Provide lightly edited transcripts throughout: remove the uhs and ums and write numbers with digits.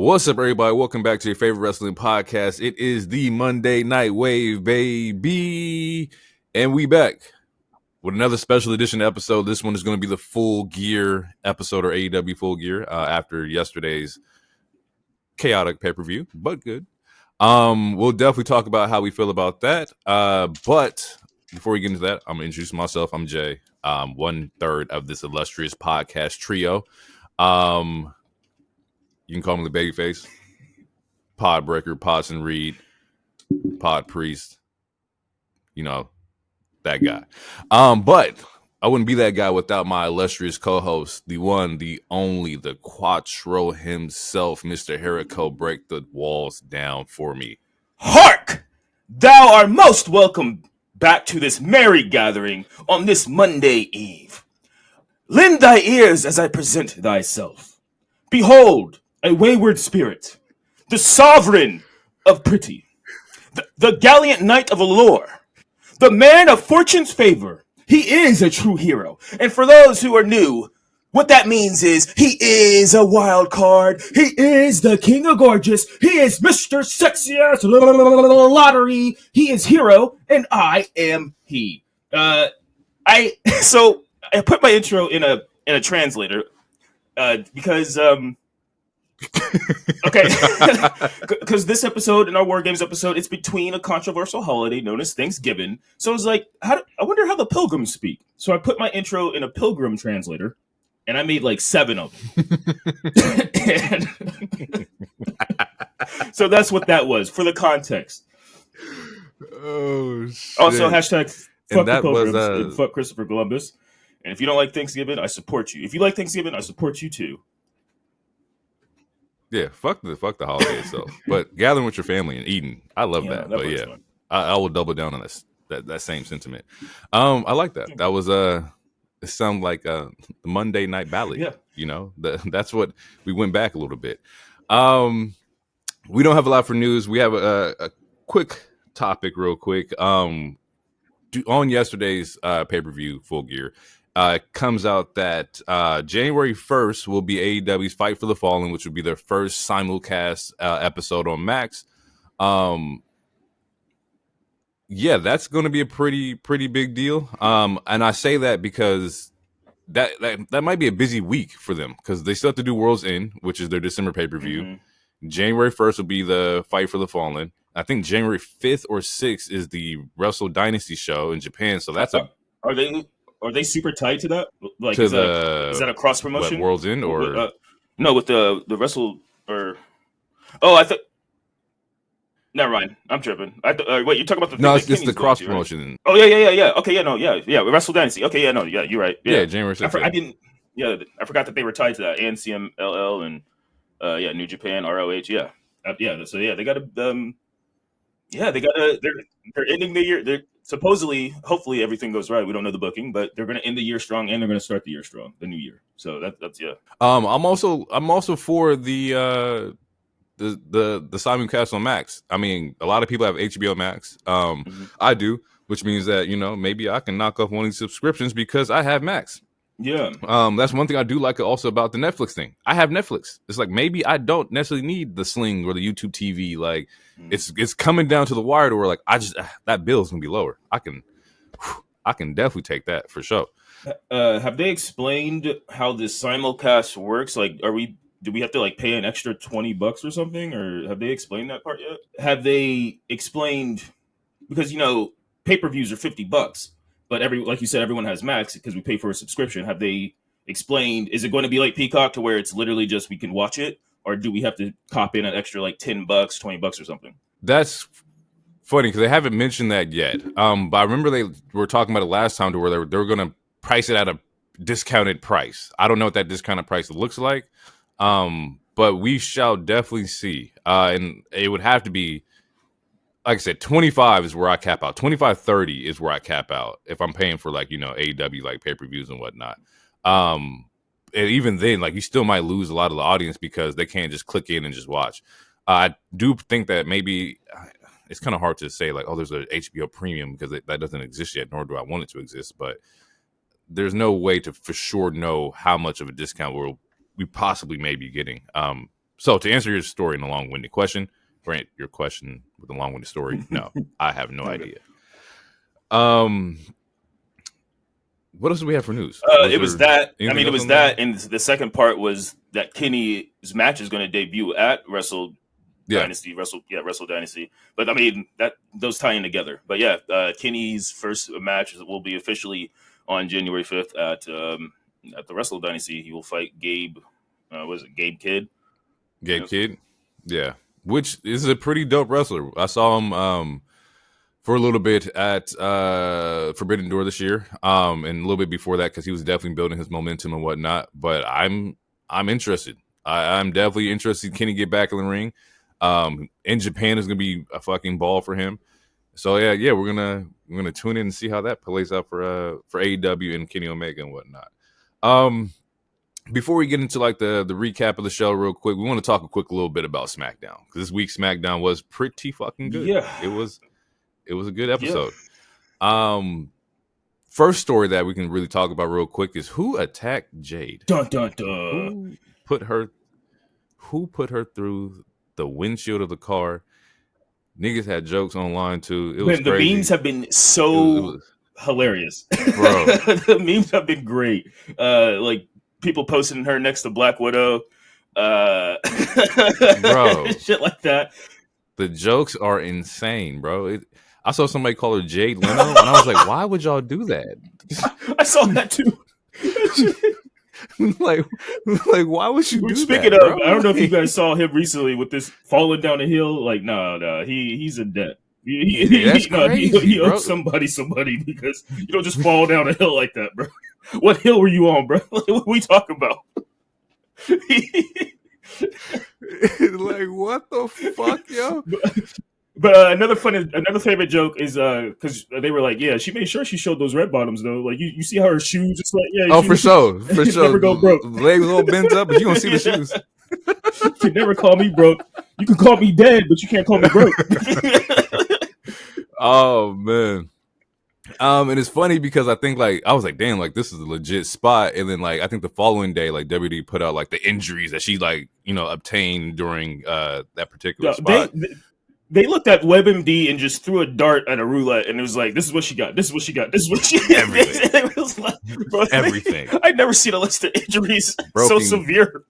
What's up, everybody? Welcome back to your favorite wrestling podcast. It is the Monday Night Wave, baby. And we back with another special edition episode. This one is going to be the Full Gear episode, or AEW Full Gear, after yesterday's chaotic pay-per-view, but good. We'll definitely talk about how we feel about that. But before we get into that, I'm going to introduce myself. I'm Jay, 1/3 of this illustrious podcast trio. You can call me the Babyface, Pod Breaker, Podson Reed, Pod Priest. You know, that guy. But I wouldn't be that guy without my illustrious co-host, the one, the only, the Quattro himself, Mr. Jericho. Break the walls down for me. Hark! Thou art most welcome back to this merry gathering on this Monday eve. Lend thy ears as I present thyself. Behold, a wayward spirit, the sovereign of pretty, the gallant knight of allure, the man of fortune's favor. He is a true hero. And for those who are new, what that means is he is a wild card. He is the king of gorgeous. He is Mr. Sexiest Lottery. He is hero, and I am he. I put my intro in a translator because okay, because this episode, in our War Games episode, it's between a controversial holiday known as Thanksgiving. So I was like, I wonder how the pilgrims speak. So I put my intro in a pilgrim translator, and I made like 7 of them. So that's what that was for the context. Oh, shit. Also, hashtag fuck the pilgrims and fuck Christopher Columbus. And if you don't like Thanksgiving, I support you. If you like Thanksgiving, I support you too. Yeah, fuck the holiday itself. But gathering with your family and eating, I love that. But yeah, I will double down on that same sentiment. I like that. That was it sounded like the Monday Night Ballad. Yeah, you know, that's what we went back a little bit. We don't have a lot for news. We have a quick topic, real quick. On yesterday's pay-per-view, Full Gear. Comes out that January 1st will be AEW's Fight for the Fallen, which would be their first simulcast episode on Max. Yeah, that's going to be a pretty big deal. And I say that because that might be a busy week for them because they still have to do World's End, which is their December pay-per-view. Mm-hmm. January 1st will be the Fight for the Fallen. I think January 5th or 6th is the Wrestle Dynasty show in Japan. So that's Are they super tied to that? Like, is that a cross promotion? World's End or no? With the Wrestle or I thought. Never mind, I'm tripping. Wait, you talking about the? No, it's the cross promotion. Right? Oh yeah. Okay, yeah. Wrestle Dynasty. Okay, yeah, no, yeah, you're right. Yeah, January 6th. I didn't. Yeah, I forgot that they were tied to that. ANCMLL and New Japan ROH. Yeah, So yeah, they got to. They're ending the year. They're supposedly, hopefully, everything goes right. We don't know the booking, but they're going to end the year strong, and they're going to start the year strong, the new year. So that's yeah. I'm also for the simulcast on Max. I mean, a lot of people have HBO Max. Mm-hmm. I do, which means that maybe I can knock off one of these subscriptions because I have Max. Yeah. That's one thing I do like also about the Netflix thing. I have Netflix. It's like maybe I don't necessarily need the Sling or the YouTube TV. Like it's coming down to the wire to where like that bill's gonna be lower. I can definitely take that for sure. Have they explained how this simulcast works? Like, do we have to like pay an extra $20 or something, or have they explained that part yet? Have they explained because pay-per-views are $50. But like you said, everyone has Max because we pay for a subscription. Have they explained, is it going to be like Peacock to where it's literally just we can watch it? Or do we have to cop in an extra like $10, $20 or something? That's funny because they haven't mentioned that yet. But I remember they were talking about it last time to where they were going to price it at a discounted price. I don't know what that discounted price looks like. But we shall definitely see. And it would have to be, like I said, 25 is where I cap out. 25, 30 is where I cap out if I'm paying for like, AEW like pay-per-views and whatnot. And even then, like you still might lose a lot of the audience because they can't just click in and just watch. I do think that maybe it's kind of hard to say like, oh, there's a HBO premium because that doesn't exist yet, nor do I want it to exist. But there's no way to for sure know how much of a discount we possibly may be getting. So to answer your story in a long-winded question, Grant, your question with a long-winded story, no, I have no Okay. idea. What else do we have for news? It was that. I Anything mean, it else was on the? that, and the second part was that Kenny's match is going to debut at Wrestle Yeah, Dynasty, Wrestle Dynasty. But I mean, that those tie in together. But yeah, Kenny's first match will be officially on January 5th at the Wrestle Dynasty. He will fight Gabe. Was it Gabe Kidd? Gay Yes. Kid. Yeah, which is a pretty dope wrestler. I saw him for a little bit at Forbidden Door this year, and a little bit before that because he was definitely building his momentum and whatnot. But I'm interested. I'm definitely interested. Can he get back in the ring? In Japan is gonna be a fucking ball for him. So yeah, we're gonna tune in and see how that plays out for AEW and Kenny Omega and whatnot. Before we get into like the recap of the show real quick, we want to talk a little bit about SmackDown because this week's SmackDown was pretty fucking good. Yeah. It was a good Yeah. episode. First story that we can really talk about real quick is who attacked Jade? Dun dun dun. Who put her through the windshield of the car? Niggas had jokes online too. It was Man, the crazy. memes have been so It was hilarious, bro. The memes have been great. Like people posting her next to Black Widow, Bro. shit like that. The jokes are insane, bro. I saw somebody call her Jade Leno, and I was like, why would y'all do that? I saw that too. like, why would you do Speaking that, of, bro? I don't know if you guys saw him recently with this falling down the hill. Like, no, he's in debt. That's crazy, he bro. owes somebody because you don't just fall down a hill like that, bro. What hill were you on, bro? What we talking about? Like, what the fuck, yo? But another favorite joke is because they were like, yeah, she made sure she showed those red bottoms though. Like you see how her shoes, it's like, yeah, Oh, for sure. never go broke. Legs all bent up, but you gonna see the shoes. You can never call me broke. You can call me dead, but you can't call me broke. Oh man. And it's funny because I think like I was like, damn, like this is a legit spot. And then like I think the following day, like WWE put out like the injuries that she like, obtained during that particular spot. They looked at WebMD and just threw a dart at a roulette, and it was like, this is what she got. This is what she got. This is what she got. Everything. It was like, bro, Everything. I'd never seen a list of injuries Broken, so severe.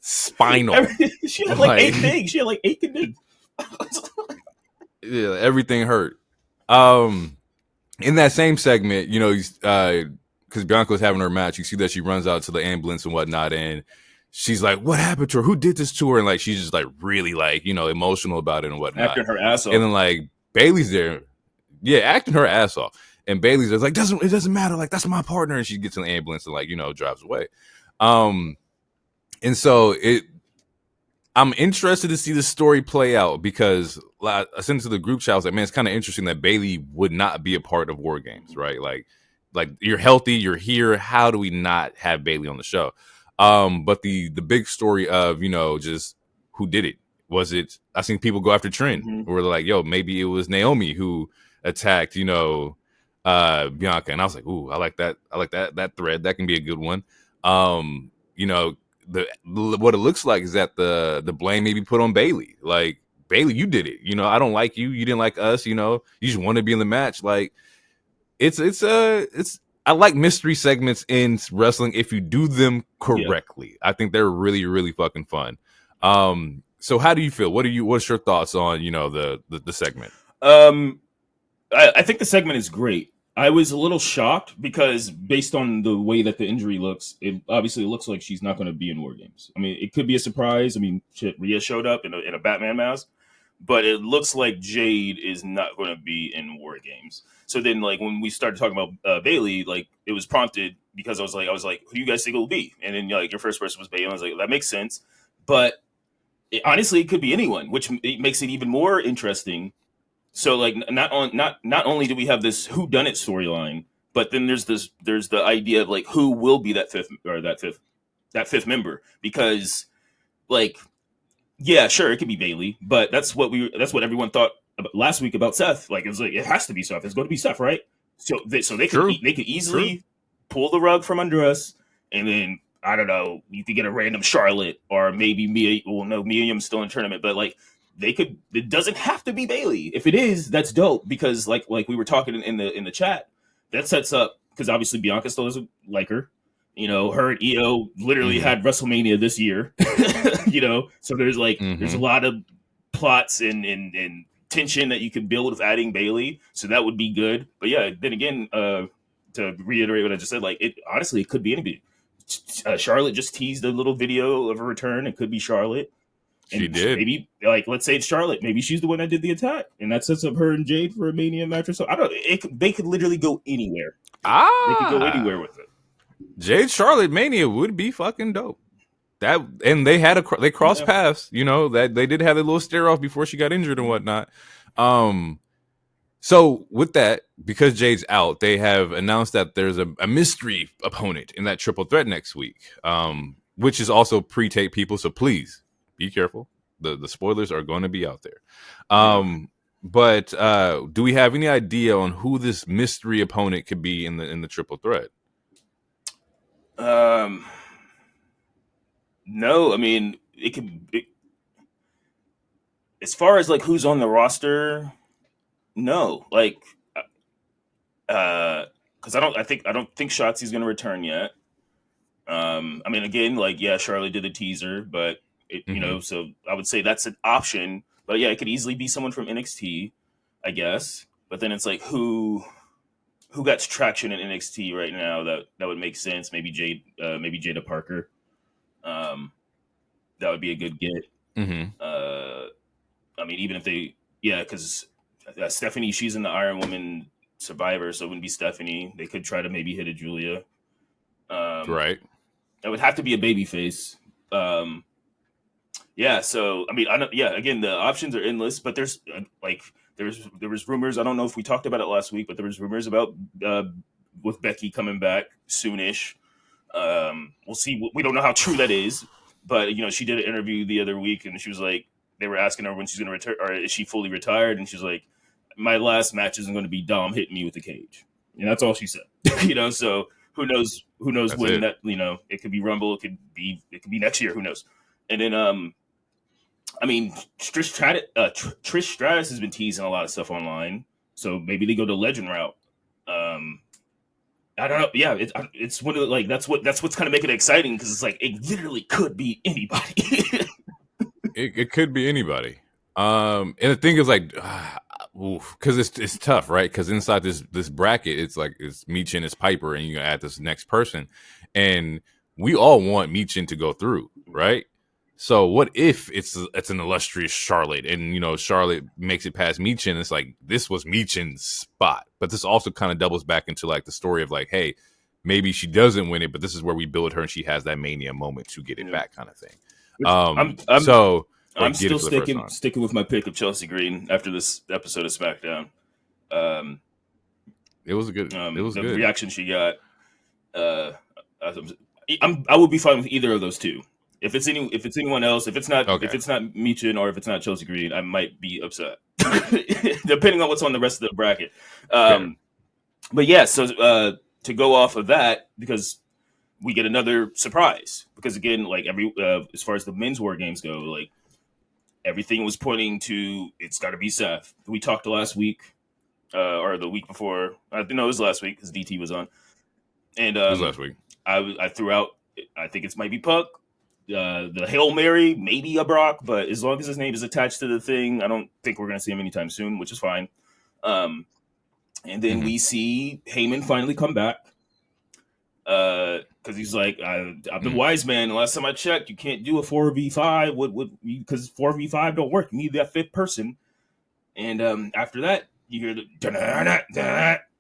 Spinal. She had like 8 things. She had like 8 conditions. Yeah, everything hurt. In that same segment, because Bianca was having her match, you see that she runs out to the ambulance and whatnot, and she's like, what happened to her? Who did this to her? And like she's just like really like, emotional about it and whatnot. Acting her ass off. And then like Bailey's there. Yeah, acting her ass off. And Bailey's there, like, it doesn't matter. Like, that's my partner. And she gets in the ambulance and like, drives away. And so I'm interested to see the story play out because I sent it to the group chat. I was like, man, it's kind of interesting that Bailey would not be a part of War Games, right? Like you're healthy, you're here. How do we not have Bailey on the show? But the big story of, just who did it? Was it, I seen people go after Trent where they're like, yo, maybe it was Naomi who attacked, Bianca. And I was like, ooh, I like that. I like that thread. That can be a good one. What it looks like is that the blame may be put on Bailey. Like, Bailey, you did it. I don't like you. You didn't like us. You just want to be in the match. Like, it's I like mystery segments in wrestling if you do them correctly. Yeah. I think they're really, really fucking fun. So how do you feel? What's your thoughts on, the segment? I think the segment is great. I was a little shocked because based on the way that the injury looks, it obviously looks like she's not going to be in War Games. I mean, it could be a surprise. I mean, shit, Rhea showed up in a Batman mask, but it looks like Jade is not going to be in War Games. So then, like, when we started talking about Bailey, like, it was prompted because I was like, who do you guys think it will be? And then, like, your first person was Bailey. I was like, that makes sense. But honestly, it could be anyone, which makes it even more interesting. So, like, not only do we have this whodunit storyline, but then there's the idea of like who will be that fifth member, because, like, yeah, sure, it could be Bailey, but that's what everyone thought last week about Seth. Like, it was like, it has to be Seth. It's going to be Seth, right? So they could easily pull the rug from under us and then I don't know, you could get a random Charlotte or maybe Mia. Well, no, Mia Yim's still in tournament, but like they could. It doesn't have to be Bailey. If it is, that's dope because like we were talking in the chat, that sets up because obviously Bianca still doesn't like her. You know, her and Io literally had WrestleMania this year. You know, so there's a lot of plots and tension that you could build with adding Bailey, so that would be good. But yeah, then again, to reiterate what I just said, like it honestly, it could be anybody. Charlotte just teased a little video of a return. It could be Charlotte. And she did. Maybe, like, let's say it's Charlotte. Maybe she's the one that did the attack, and that sets up her and Jade for a Mania match or so. I don't. They could literally go anywhere. They could go anywhere with it. Jade Charlotte Mania would be fucking dope. That and they crossed paths. You know that they did have a little stare off before she got injured and whatnot. So with that, because Jade's out, they have announced that there's a mystery opponent in that triple threat next week, which is also pre-tape people. So please be careful. The spoilers are going to be out there. But do we have any idea on who this mystery opponent could be in the triple threat? No, I mean it could. As far as like who's on the roster, no, like, because I don't think Shotzi's going to return yet. I mean, again, like, yeah, Charlotte did the teaser, but you know, so I would say that's an option. But yeah, it could easily be someone from NXT, I guess. But then it's like who got traction in NXT right now that would make sense. Maybe Jada Parker. That would be a good get. I mean, even if they, because Stephanie, she's in the Iron Woman Survivor, so it wouldn't be Stephanie. They could try to maybe hit a Julia. Right. That would have to be a babyface. So I mean, again, the options are endless, but there's there was rumors. I don't know if we talked about it last week, but there was rumors about with Becky coming back soonish. We'll see. We don't know how true that is, but you know, she did an interview the other week, and she was like, they were asking her when she's going to return, or is she fully retired, and she's like, my last match isn't going to be Dom hitting me with a cage, and that's all she said. You know, so who knows that's when it. That, you know, it could be Rumble, it could be next year, who knows. And then I mean, Trish Stratus has been teasing a lot of stuff online, so maybe they go the legend route. I don't know. Yeah, it's one of the, like that's what's kind of making it exciting, because it's like it literally could be anybody. It could be anybody. And the thing is, like, because it's tough, right? Because inside this bracket, it's like it's Michin, it's Piper, and you add this next person, and we all want Michin to go through, right? So what if it's an illustrious Charlotte, and you know Charlotte makes it past Michin? It's like this was Michin's spot, but this also kind of doubles back into like the story of like, hey, maybe she doesn't win it, but this is where we build her, and she has that Mania moment to get it back, kind of thing. I'm still sticking with my pick of Chelsea Green after this episode of SmackDown. It was good. It was the good. reaction she got. I would be fine with either of those two. If it's anyone else, if it's not Michin or if it's not Chelsea Green, I might be upset, depending on what's on the rest of the bracket. But yeah, so to go off of that, because we get another surprise, because again, like as far as the men's war games go, like everything was pointing to it's got to be Seth. We talked last week or the week before. I think it was last week because DT was on, and it was last week. I threw out. I think it might be Puck. The Hail Mary, maybe a Brock, but as long as his name is attached to the thing, I don't think we're going to see him anytime soon, which is fine. And then we see Heyman finally come back, because he's like, I've been wise man. The last time I checked, you can't do a 4v5 because 4v5 don't work. You need that fifth person. And after that, you hear the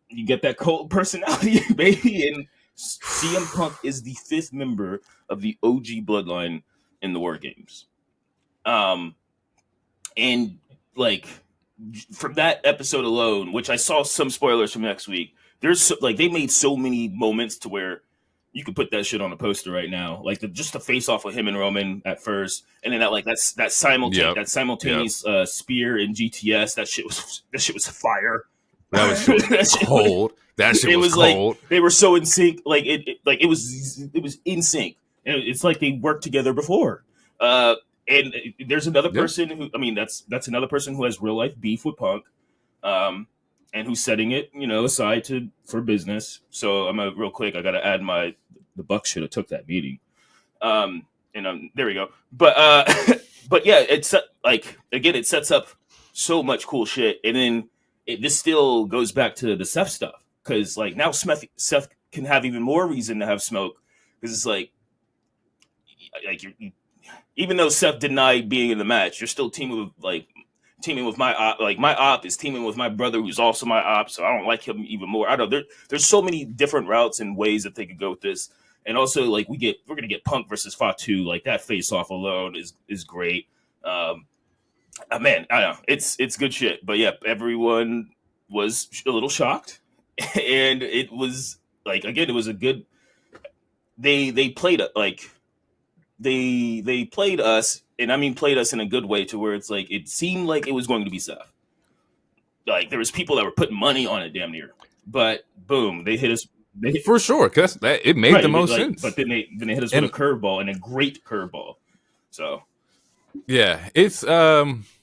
you get that cold personality, baby, and CM Punk is the fifth member of the OG bloodline in the War Games. And like from that episode alone, which I saw some spoilers from next week, there's like they made so many moments to where you could put that shit on a poster right now. Like just the face off of him and Roman at first, and then that simultaneous spear in GTS. That shit was fire. That was cold. That shit was cold. like they were so in sync. Like it was in sync. And it's like they worked together before. And there's another Yeah. person who, I mean, that's another person who has real life beef with Punk, um, and who's setting it, aside for business. So I'm real quick. I got to add the Bucks should have took that meeting. And there we go. But but yeah, it's like again, it sets up so much cool shit, and then this still goes back to the Seth stuff because like now Seth can have even more reason to have smoke because it's like even though Seth denied being in the match, you're still teaming with my op. Like my op is teaming with my brother, who's also my op. So I don't like him even more. I don't know. There's so many different routes and ways that they could go with this. And also, like we're gonna get Punk versus Fatu. Like that face off alone is great. Man, I don't know. It's good shit. But yeah, everyone was a little shocked, and it was like again, it was a good. They played it like they played us, and I mean played us in a good way to where it's like it seemed like it was going to be Seth. Like there was people that were putting money on it, damn near. But boom, they hit us. For sure, because it made Right, the most like, sense. but then they hit us with a curveball, and a great curveball. So yeah, it's I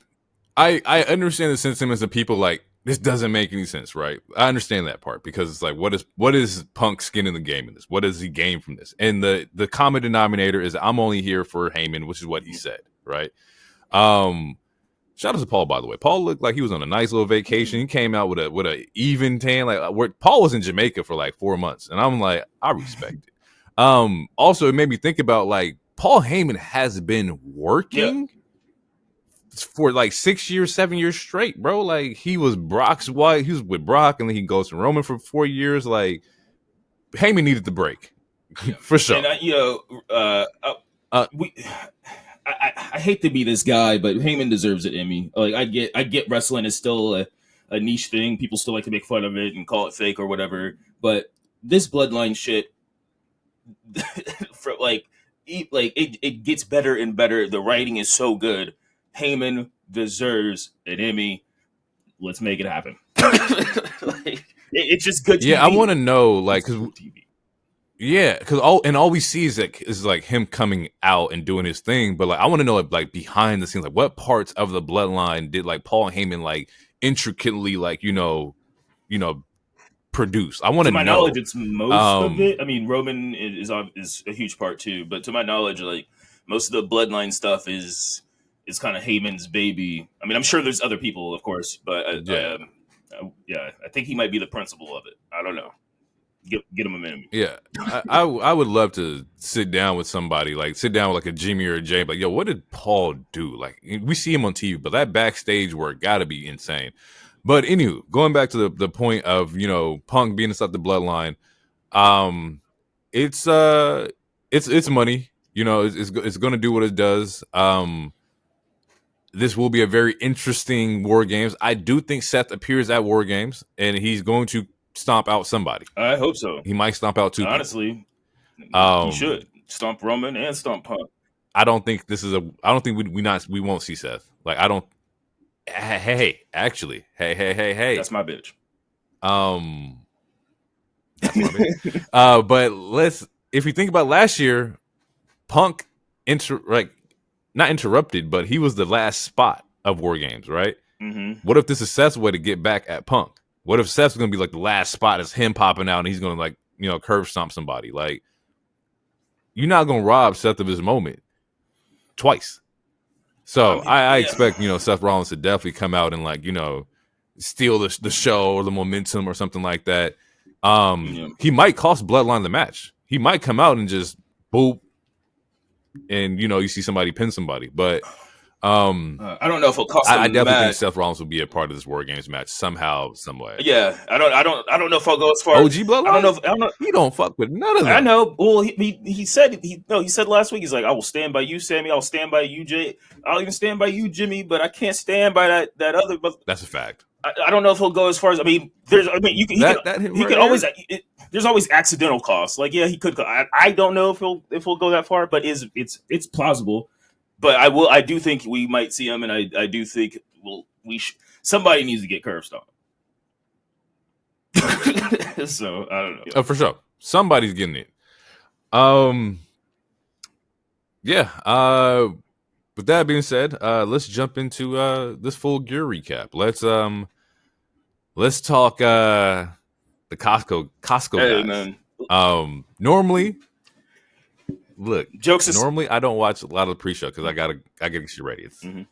understand the sentiments of people like this doesn't make any sense, right? I understand that part because it's like what is Punk's skin in the game in this? What does he gain from this? And the common denominator is I'm only here for Heyman, which is what he said, right? Shout out to Paul, by the way. Paul looked like he was on a nice little vacation. He came out with a even tan. Like Paul was in Jamaica for like 4 months, and I'm like, I respect it. Also, it made me think about like Paul Heyman has been working for like 6 years, 7 years straight, bro. Like he was Brock's wife. He was with Brock, and then he goes to Roman for 4 years. Like Heyman needed the break for sure. And I hate to be this guy, but Heyman deserves it, Emmy. Like I get wrestling is still a niche thing. People still like to make fun of it and call it fake or whatever. But this bloodline shit, for it gets better and better. The writing is so good. Heyman deserves an Emmy. Let's make it happen. It's just good TV. Yeah, I want to know, like, because yeah, because all we see is like him coming out and doing his thing, but like I want to know like behind the scenes, like what parts of the bloodline did like Paul Heyman like intricately like produce? I want to know. To my knowledge, it's most of it. I mean, Roman is a huge part too, but to my knowledge, like most of the bloodline stuff is kind of Heyman's baby. I mean, I'm sure there's other people, of course, but yeah, I think he might be the principal of it. I don't know. Get him a minute. Yeah, I would love to sit down with somebody, like sit down with like a Jimmy or a Jay, like, yo, what did Paul do? Like we see him on TV, but that backstage work got to be insane. But anywho, going back to the point of Punk being inside the bloodline, it's money. It's going to do what it does. This will be a very interesting War Games. I do think Seth appears at War Games, and he's going to stomp out somebody. I hope so. He might stomp out two Honestly, people. He should stomp Roman and stomp Punk. I don't think we won't see Seth. Like I don't. Hey, actually, hey. That's my bitch. That's my bitch. But if you think about last year, Punk not interrupted, but he was the last spot of War Games, right? Mm-hmm. What if this is Seth's way to get back at Punk? What if Seth's going to be like the last spot is him popping out and he's going to curve stomp somebody? Like, you're not going to rob Seth of his moment twice. So I expect, Seth Rollins to definitely come out and steal the show or the momentum or something like that. He might cost Bloodline the match. He might come out and just boop and, you see somebody pin somebody. But I don't know if it'll cost him. I definitely think Seth Rollins will be a part of this War Games match somehow, some way. Yeah, I don't know if I'll go as far. OG Bloodline. I don't know. He don't fuck with none of them. I know. Well, he said last week. He's like, I will stand by you, Sammy. I'll stand by you, Jay. I'll even stand by you, Jimmy. But I can't stand by that other. That's a fact. I don't know if he'll go as far as. There's always accidental costs. Like, yeah, he could. I don't know if he'll go that far, but it's plausible. But I do think we might see him, and I do think somebody needs to get curve stomped. So I don't know. For sure, somebody's getting it. Yeah. With that being said, let's jump into this full gear recap. Let's talk the Costco Hey guys. man, Normally, look, jokes aside. normally I don't watch a lot of the pre-show because I gotta get you ready. Mhm.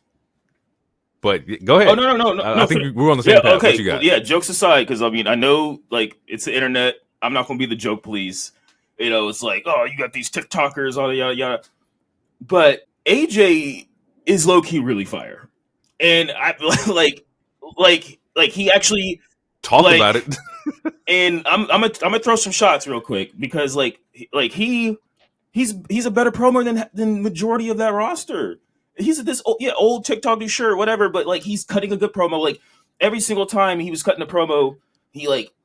But go Oh ahead. no no no no I no. think we're on the Yeah, same path. What okay. you Well, got? yeah. Jokes aside, because I mean, I know like it's the internet. I'm not gonna be the joke police. You know, it's like, oh, you got these TikTokers, all yada yada. But AJ is low key really fire, and I like he actually Talk about like. it. And I'm gonna throw some shots real quick because he's a better promo than majority of that roster. He's this old TikTok dude, sure, whatever, but like he's cutting a good promo. Like every single time he was cutting a promo,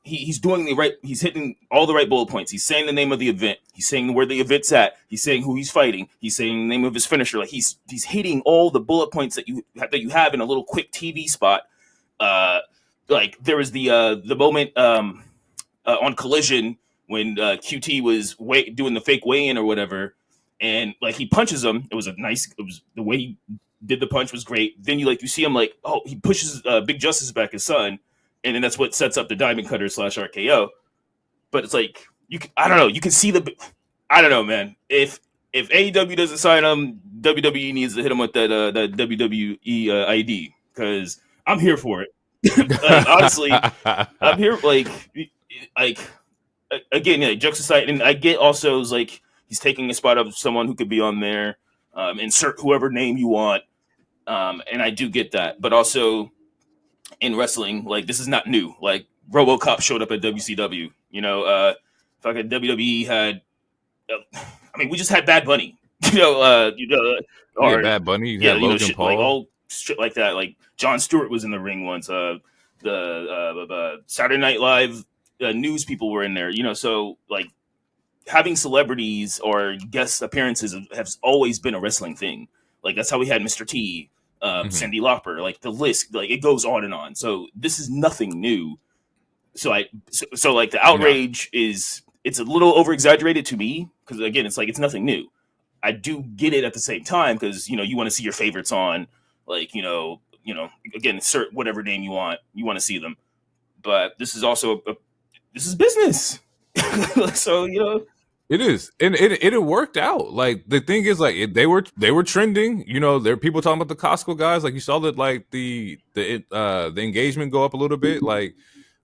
he's doing the right. He's hitting all the right bullet points. He's saying the name of the event. He's saying where the event's at. He's saying who he's fighting. He's saying the name of his finisher. Like he's hitting all the bullet points that you have in a little quick TV spot. Uh, like there was the moment on Collision when QT was doing the fake weigh in or whatever, and like he punches him. It was the way he did the punch was great. Then you see him like, oh, he pushes Big Justice back, his son, and then that's what sets up the Diamond Cutter / RKO. But it's like I don't know, you can see I don't know, man. If AEW doesn't sign him, WWE needs to hit him with that WWE ID because I'm here for it. Like honestly, I'm here like again, yeah, jokes aside, and I get also is like he's taking a spot of someone who could be on there. Insert whoever name you want, and I do get that. But also in wrestling, like this is not new. Like RoboCop showed up at WCW. Fucking WWE had. I mean, we just had Bad Bunny. Yeah, Or Bad Bunny. You yeah, had Logan shit like Paul. all shit like that. Like Jon Stewart was in the ring once. The Saturday Night Live news people were in there. So like having celebrities or guest appearances has always been a wrestling thing. Like that's how we had Mr. T, Mhm. Cyndi Lauper. Like the list, like it goes on and on. So this is nothing new. So like the No. outrage it's a little over exaggerated to me because again it's like it's nothing new. I do get it at the same time because you want to see your favorites on, like again insert whatever name you want to see them, but this is also this is business. So It is, and it worked out. Like the thing is, like they were trending. There are people talking about the Costco guys. Like you saw that, like the engagement go up a little bit. Like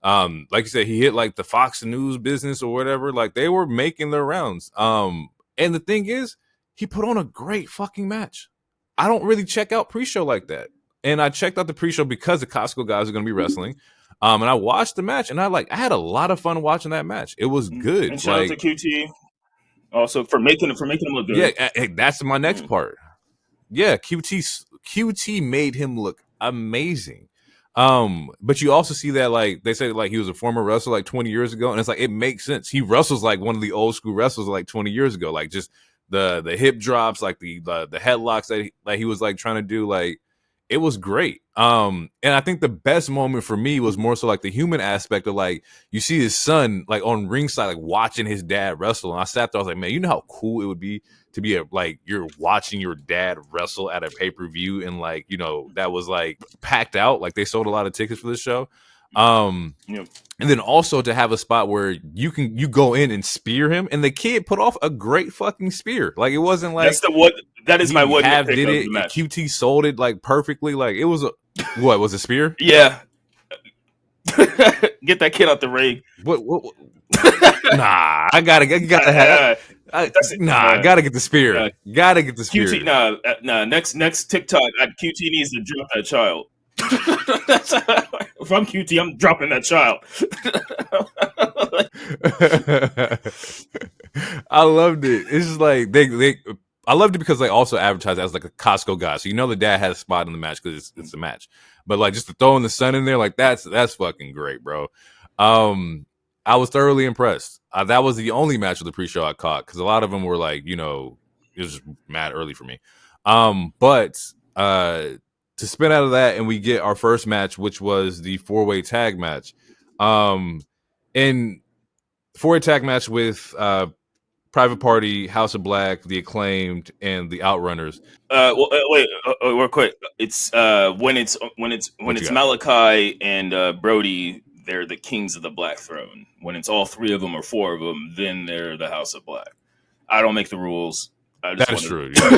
you said, he hit like the Fox News business or whatever. Like they were making their rounds. And the thing is, he put on a great fucking match. I don't really check out pre-show like that, and I checked out the pre-show because the Costco guys are going to be wrestling. And I watched the match, and I had a lot of fun watching that match. It was and good. shout out to Like, QT also for making him look yeah, good. that's my next Mm. part. Yeah, QT made him look amazing. But you also see that, like they say, like he was a former wrestler like 20 years ago, and it's like it makes sense. He wrestles like one of the old school wrestlers like 20 years ago, like just the hip drops, like the headlocks that he was like trying to do, like it was great. And I think the best moment for me was more so like the human aspect of like you see his son like on ringside, like watching his dad wrestle, and I sat there, I was like, man, you know how cool it would be to be like you're watching your dad wrestle at a pay-per-view, and like that was like packed out, like they sold a lot of tickets for this show. Yep. And then also to have a spot where you go in and spear him, and the kid put off a great fucking spear. Like it wasn't like That is my he one half nitpick did of the it. match. QT sold it like perfectly. Like it was what was a spear? Yeah. Get that kid out the ring. What nah, I gotta have. That's it. I gotta get the spear. Gotta get the QT, spear. next TikTok, QT needs to drop that child. If I'm QT, I'm dropping that child. I loved it. It's just like I loved it because they also advertised as like a Costco guy, so the dad has a spot in the match because it's a match. But like just to throw in the son in there, like that's fucking great, bro. I was thoroughly impressed. That was the only match of the pre-show I caught because a lot of them were like it was just mad early for me. But to spin out of that, and we get our first match, which was the 4-way tag match. And 4-way tag match with Private Party, House of Black, the Acclaimed, and the Outrunners. Wait, real quick. It's when What you it's got? Malachi and Brody, they're the kings of the Black Throne. When it's all three of them or four of them, then they're the House of Black. I don't make the rules. I just That is wanted. true.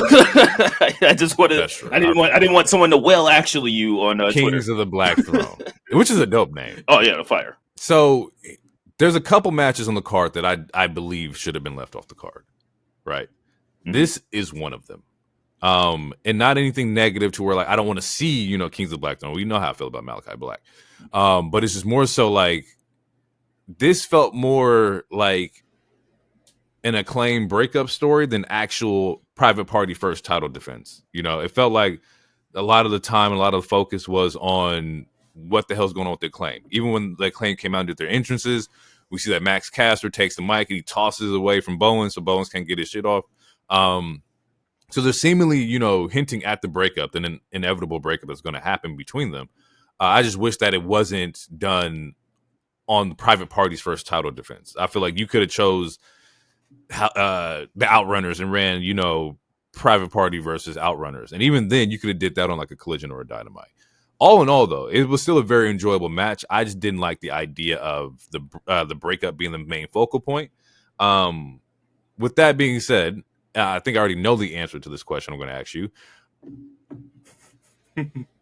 Yeah. I just wanted. That's true. I didn't want someone to well actually you on Twitter. Kings of the Black Throne, which is a dope name. Oh yeah, the fire. So there's a couple matches on the card that I believe should have been left off the card. Right. Mhm. This is one of them. And not anything negative to where like I don't want to see, Kings of the Black Throne. We know how I feel about Malachi Black. But it's just more so like this felt more like an Acclaimed breakup story than actual Private Party first title defense. It felt like a lot of the time, a lot of the focus was on what the hell's going on with the Acclaim. Even when the Acclaim came out and did their entrances, we see that Max Caster takes the mic and he tosses it away from Bowens, so Bowens can't get his shit off. So they're seemingly, hinting at the breakup, an inevitable breakup that's going to happen between them. I just wish that it wasn't done on the Private Party's first title defense. I feel like you could have chose the Outrunners and ran, Private Party versus Outrunners. And even then, you could have did that on like a Collision or a Dynamite. All in all, though, it was still a very enjoyable match. I just didn't like the idea of the breakup being the main focal point. With that being said, I think I already know the answer to this question I'm going to ask you.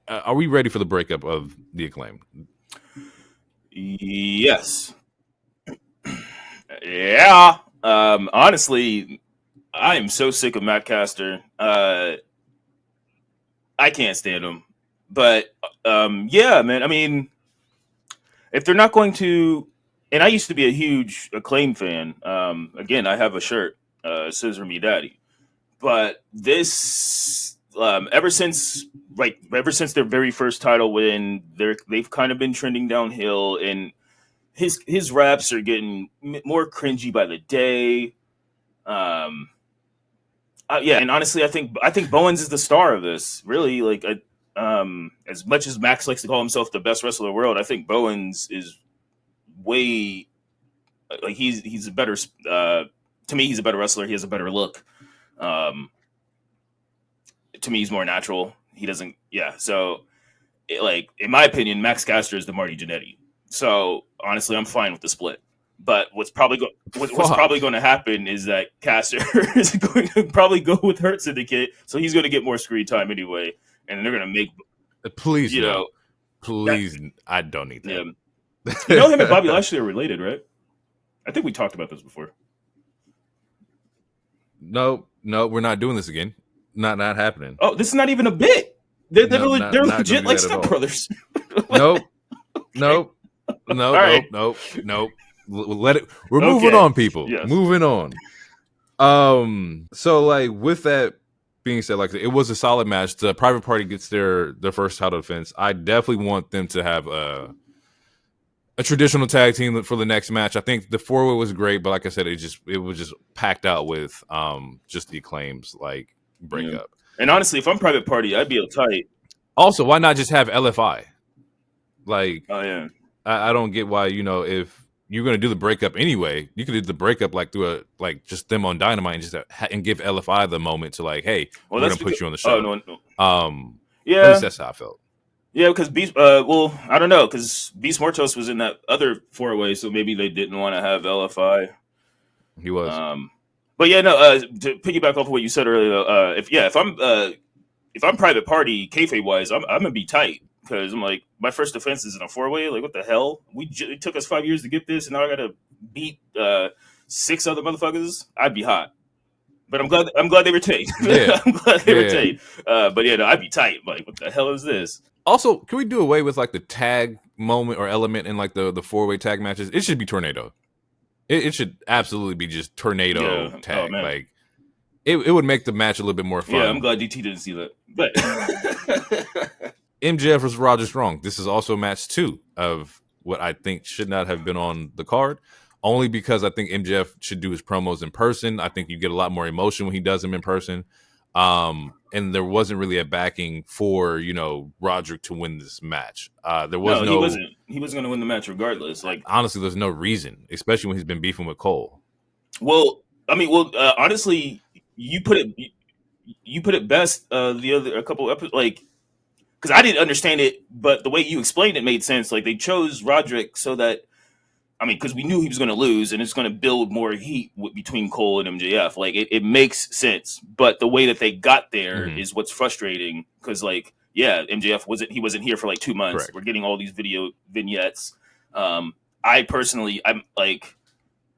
Are we ready for the breakup of the Acclaim? Yes. Yeah. Honestly, I am so sick of Matt Caster. I can't stand him. But yeah, man. I mean, if they're not going to, and I used to be a huge Acclaim fan. Again, I have a shirt, Scissor Me Daddy. But this, ever since their very first title win, they've kind of been trending downhill, and his raps are getting more cringy by the day. Yeah, and honestly, I think Bowens is the star of this. Really, like, as much as Max likes to call himself the best wrestler in the world, I think Bowens is way like he's a better. To me, he's a better wrestler. He has a better look. To me, he's more natural. He doesn't. Yeah. So, in my opinion, Max Caster is the Marty Jannetty. So honestly, I'm fine with the split. But what's probably going to happen is that Caster is going to probably go with Hurt Syndicate, so he's going to get more screen time anyway, and they're going to make. Please, please, I don't need that. Yeah. Him and Bobby Lashley are related, right? I think we talked about this before. No, we're not doing this again. Not happening. Oh, this is not even a bit. They're legit like stepbrothers. Nope. Nope. Let it. We're moving on, people. Yes. Moving on. So like with that being said, like it was a solid match. The Private Party gets their first title defense. I definitely want them to have a traditional tag team for the next match. I think the 4-way was great, but like I said, it was just packed out with just the Acclaims like breakup. Yeah. And honestly, if I'm Private Party, I'd be uptight. Also, why not just have LFI? Like, oh yeah, I don't get why if you're gonna do the breakup anyway, you could do the breakup like through just them on Dynamite and give LFI the moment to like, hey, we're gonna put you on the show. No. Yeah, at least that's how I felt. Yeah, because Beast. Well, I don't know, because Beast Mortos was in that other 4-way, so maybe they didn't want to have LFI. He was. But yeah, no. To piggyback off of what you said earlier, if I'm Private Party, kayfabe wise, I'm gonna be tight, because I'm like, my first defense is in a 4-way. Like, what the hell? It took us 5 years to get this, and now I gotta beat 6 other motherfuckers. I'd be hot. But I'm glad they retained. Yeah. I'm glad they retained. But yeah, no, I'd be tight. Like, what the hell is this? Also, can we do away with like the tag moment or element in like the 4-way tag matches? It should be Tornado. It should absolutely be just Tornado tag. Like it would make the match a little bit more fun. Yeah, I'm glad DT didn't see that. But MJF versus Roger Strong. This is also match 2 of what I think should not have been on the card. Only because I think MJF should do his promos in person. I think you get a lot more emotion when he does them in person. And there wasn't really a backing for, Roderick to win this match. There was he wasn't. He was going to win the match regardless. Like, honestly, there's no reason, especially when he's been beefing with Cole. Well, I mean, well, honestly, you put it you put it best. The other a couple episodes, like because I didn't understand it, but the way you explained it made sense. Like they chose Roderick so that I mean, because we knew he was going to lose, and it's going to build more heat between Cole and MJF. Like it makes sense, but the way that they got there Mhm. is what's frustrating. Because like, yeah, MJF wasn't here for like 2 months. Correct. We're getting all these video vignettes. I personally, I'm like,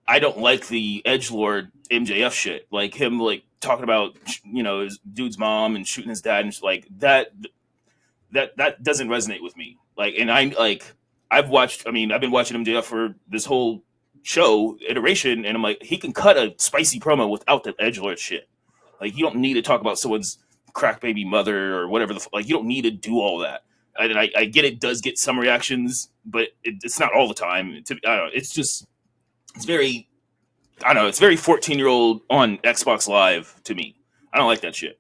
I don't like the edgelord MJF shit. Like him, like talking about his dude's mom and shooting his dad and like that. That doesn't resonate with me. Like, and I like I've watched. I mean, I've been watching MJF for this whole show iteration, and I'm like, he can cut a spicy promo without the edgelord shit. Like, you don't need to talk about someone's crack baby mother or whatever like. You don't need to do all that. And I get it does get some reactions, but it's not all the time. I don't know. It's very I don't know. It's very 14-year-old on Xbox Live to me. I don't like that shit.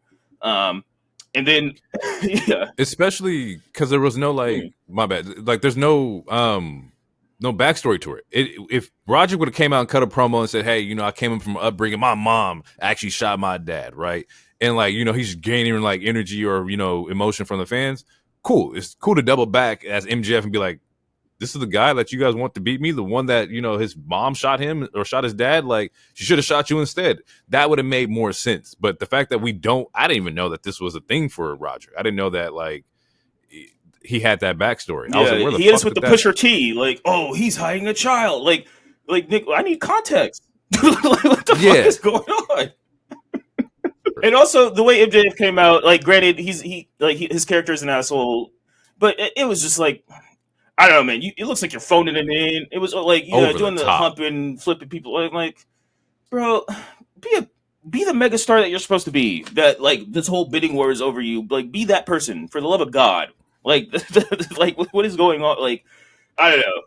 And then yeah, Especially because there was no my bad, like there's no backstory to it. If Roger would have came out and cut a promo and said, hey, I came in from upbringing, my mom actually shot my dad, right? And like, he's gaining like energy or emotion from the fans. Cool. It's cool to double back as MJF and be like, this is the guy that you guys want to beat me, the one that his mom shot him or shot his dad. Like, she should have shot you instead. That would have made more sense. But the fact that I didn't even know that this was a thing for Roger. I didn't know that like he had that backstory. yeah, I was like, where the he fuck is with did the that? pusher T. Like, oh, he's hiding a child. Like Nick, I need context. Like, what the fuck is going on? And also the way MJF came out. Like, granted, his character is an asshole, but it was just like. I don't know, man. It looks like you're phoning it in. It was like Over doing the the top. humping, flipping people. Like, bro, be the megastar that you're supposed to be. That like this whole bidding war is over you. Like, be that person for the love of God. Like, like what is going on? Like, I don't know.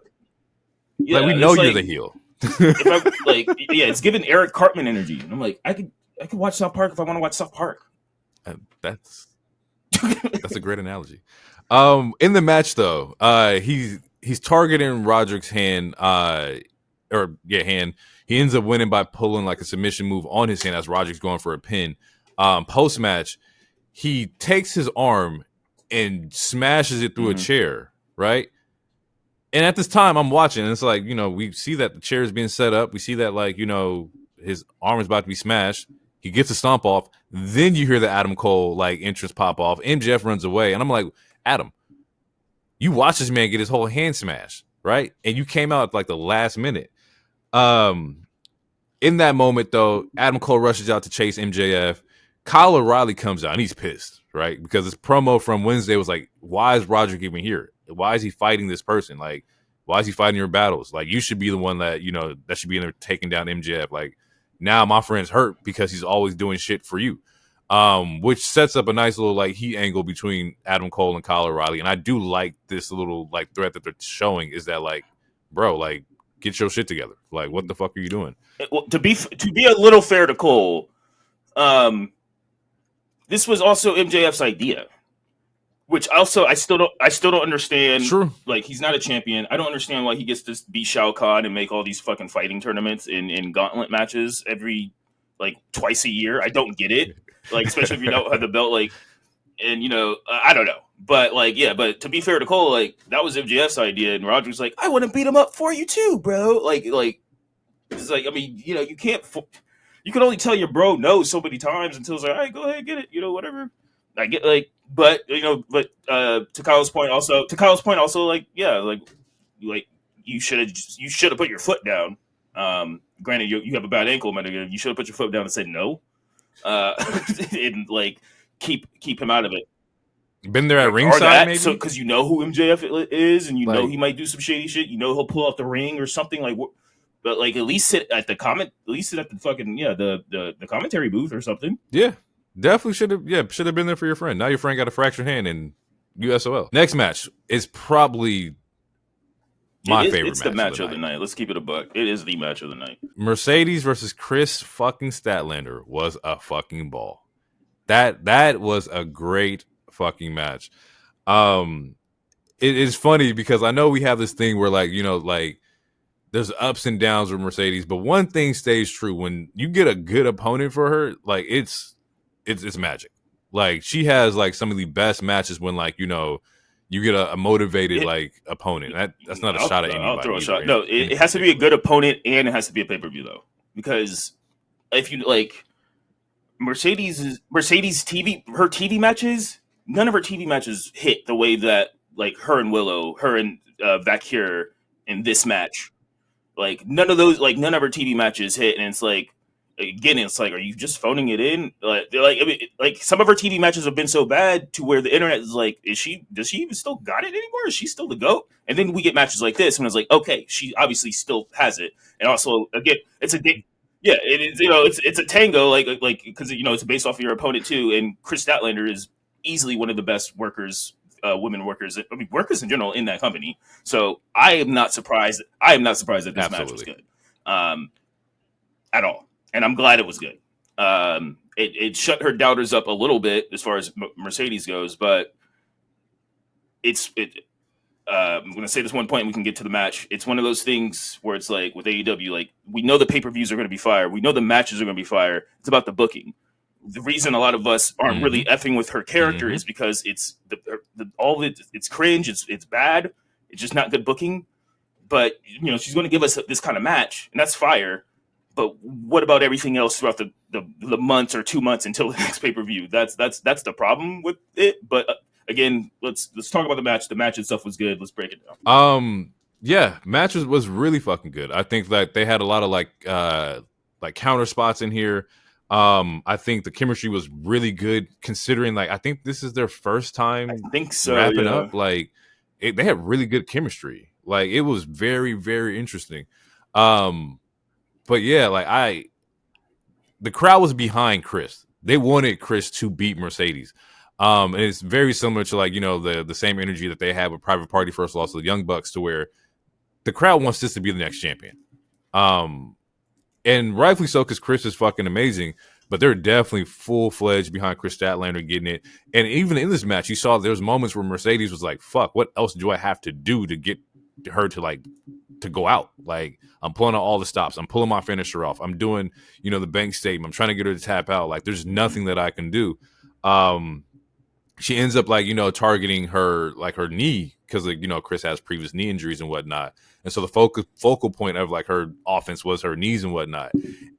Yeah, Like, we know it's you're like the heel. if I like, yeah, it's giving Eric Cartman energy. And I'm like, I could watch South Park if I want to watch South Park. That's a great analogy. In the match though, he's targeting Roderick's hand, hand. He ends up winning by pulling like a submission move on his hand as Roderick's going for a pin. Post match, he takes his arm and smashes it through a chair, right? And at this time, I'm watching, and it's like, we see that the chair is being set up. We see that, like, his arm is about to be smashed. He gets a stomp off. Then you hear the Adam Cole, like, entrance pop off. MJF runs away. And I'm like, Adam, you watch this man get his whole hand smashed, right? And you came out at, like, the last minute. In that moment, though, Adam Cole rushes out to chase MJF. Kyle O'Reilly comes out, and he's pissed, right? Because his promo from Wednesday was like, why is Roderick even here? Why is he fighting this person? Like, why is he fighting your battles? Like, you should be the one that, that should be in there taking down MJF. Like, now my friend's hurt because he's always doing shit for you. Which sets up a nice little, like, heat angle between Adam Cole and Kyle O'Reilly. And I do like this little, like, threat that they're showing is that, like, bro, like, get your shit together. Like, what the fuck are you doing? Well, to be a little fair to Cole, this was also MJF's idea, which also I still don't understand. True. Like, he's not a champion. I don't understand why he gets to be Shao Kahn and make all these fucking fighting tournaments in gauntlet matches every like twice a year. I don't get it. Like, especially if you don't have the belt. Like, and I don't know. But like, yeah. But to be fair to Cole, like that was MJF's idea, and Roger was like, I want to beat him up for you too, bro. Like it's like, I mean, you can't. You can only tell your bro no so many times until it's like, all right, go ahead, get it, whatever. I get like, but to Kyle's point also, like, yeah, like you should have put your foot down. Granted, you have a bad ankle, man. You should have put your foot down and said no, and like keep him out of it. Been there at ringside, maybe? So because you know who MJF is, and know he might do some shady shit. He'll pull out the ring or something like. But like, at least sit at the fucking the commentary booth or something. Yeah, definitely should have been there for your friend. Now your friend got a fractured hand in USOL. Next match is probably my favorite. It's the match of the night. Let's keep it a buck. It is the match of the night. Mercedes versus Kris fucking Statlander was a fucking ball. That was a great fucking match. It is funny because I know we have this thing where like there's ups and downs with Mercedes, but one thing stays true: when you get a good opponent for her, like it's magic. Like she has like some of the best matches when like you get a motivated like opponent. That's not a shot at I'll throw anybody a either. shot. No, it has to be a good opponent and it has to be a pay per view though, because if you like Mercedes TV, her TV matches, none of her TV matches hit the way that like her and Willow, her and Vakir in this match. Like none of those, like none of her TV matches hit, and it's like again, it's like, are you just phoning it in? Like, they're like, I mean, like some of her TV matches have been so bad to where the internet is like, does she even still got it anymore? Is she still the GOAT? And then we get matches like this, and it's like, okay, she obviously still has it, and also again, it's a yeah, it is. It's a tango, like because it's based off of your opponent too. And Kris Statlander is easily one of the best workers, women workers. I mean, workers in general in that company. So I am not surprised. I am not surprised that this match was good, at all. And I'm glad it was good. It shut her doubters up a little bit as far as Mercedes goes, but I'm going to say this one point and we can get to the match. It's one of those things where it's like with AEW, like we know the pay-per-views are going to be fire. We know the matches are going to be fire. It's about the booking. The reason a lot of us aren't really effing with her character is because it's it's cringe. It's bad. It's just not good booking. But she's going to give us this kind of match, and that's fire. But what about everything else throughout the months or 2 months until the next pay-per-view? That's the problem with it. But again, let's talk about the match. The match itself was good. Let's break it down. Yeah, match was really fucking good. I think that they had a lot of like counter spots in here. I think the chemistry was really good considering I think this is their first time I think so, wrapping up. Like they had really good chemistry. Like it was very, very interesting. But yeah, the crowd was behind Kris. They wanted Kris to beat Mercedes. And it's very similar to the same energy that they had with Private Party first loss to the Young Bucks, to where the crowd wants this to be the next champion. And rightfully so, because Kris is fucking amazing, but they're definitely full-fledged behind Kris Statlander getting it. And even in this match, you saw there's moments where Mercedes was like, fuck, what else do I have to do to get her to go out? Like, I'm pulling out all the stops. I'm pulling my finisher off. I'm doing, the bank statement. I'm trying to get her to tap out. Like, there's nothing that I can do. She ends up targeting her her knee because Kris has previous knee injuries and whatnot, and so the focal point of her offense was her knees and whatnot.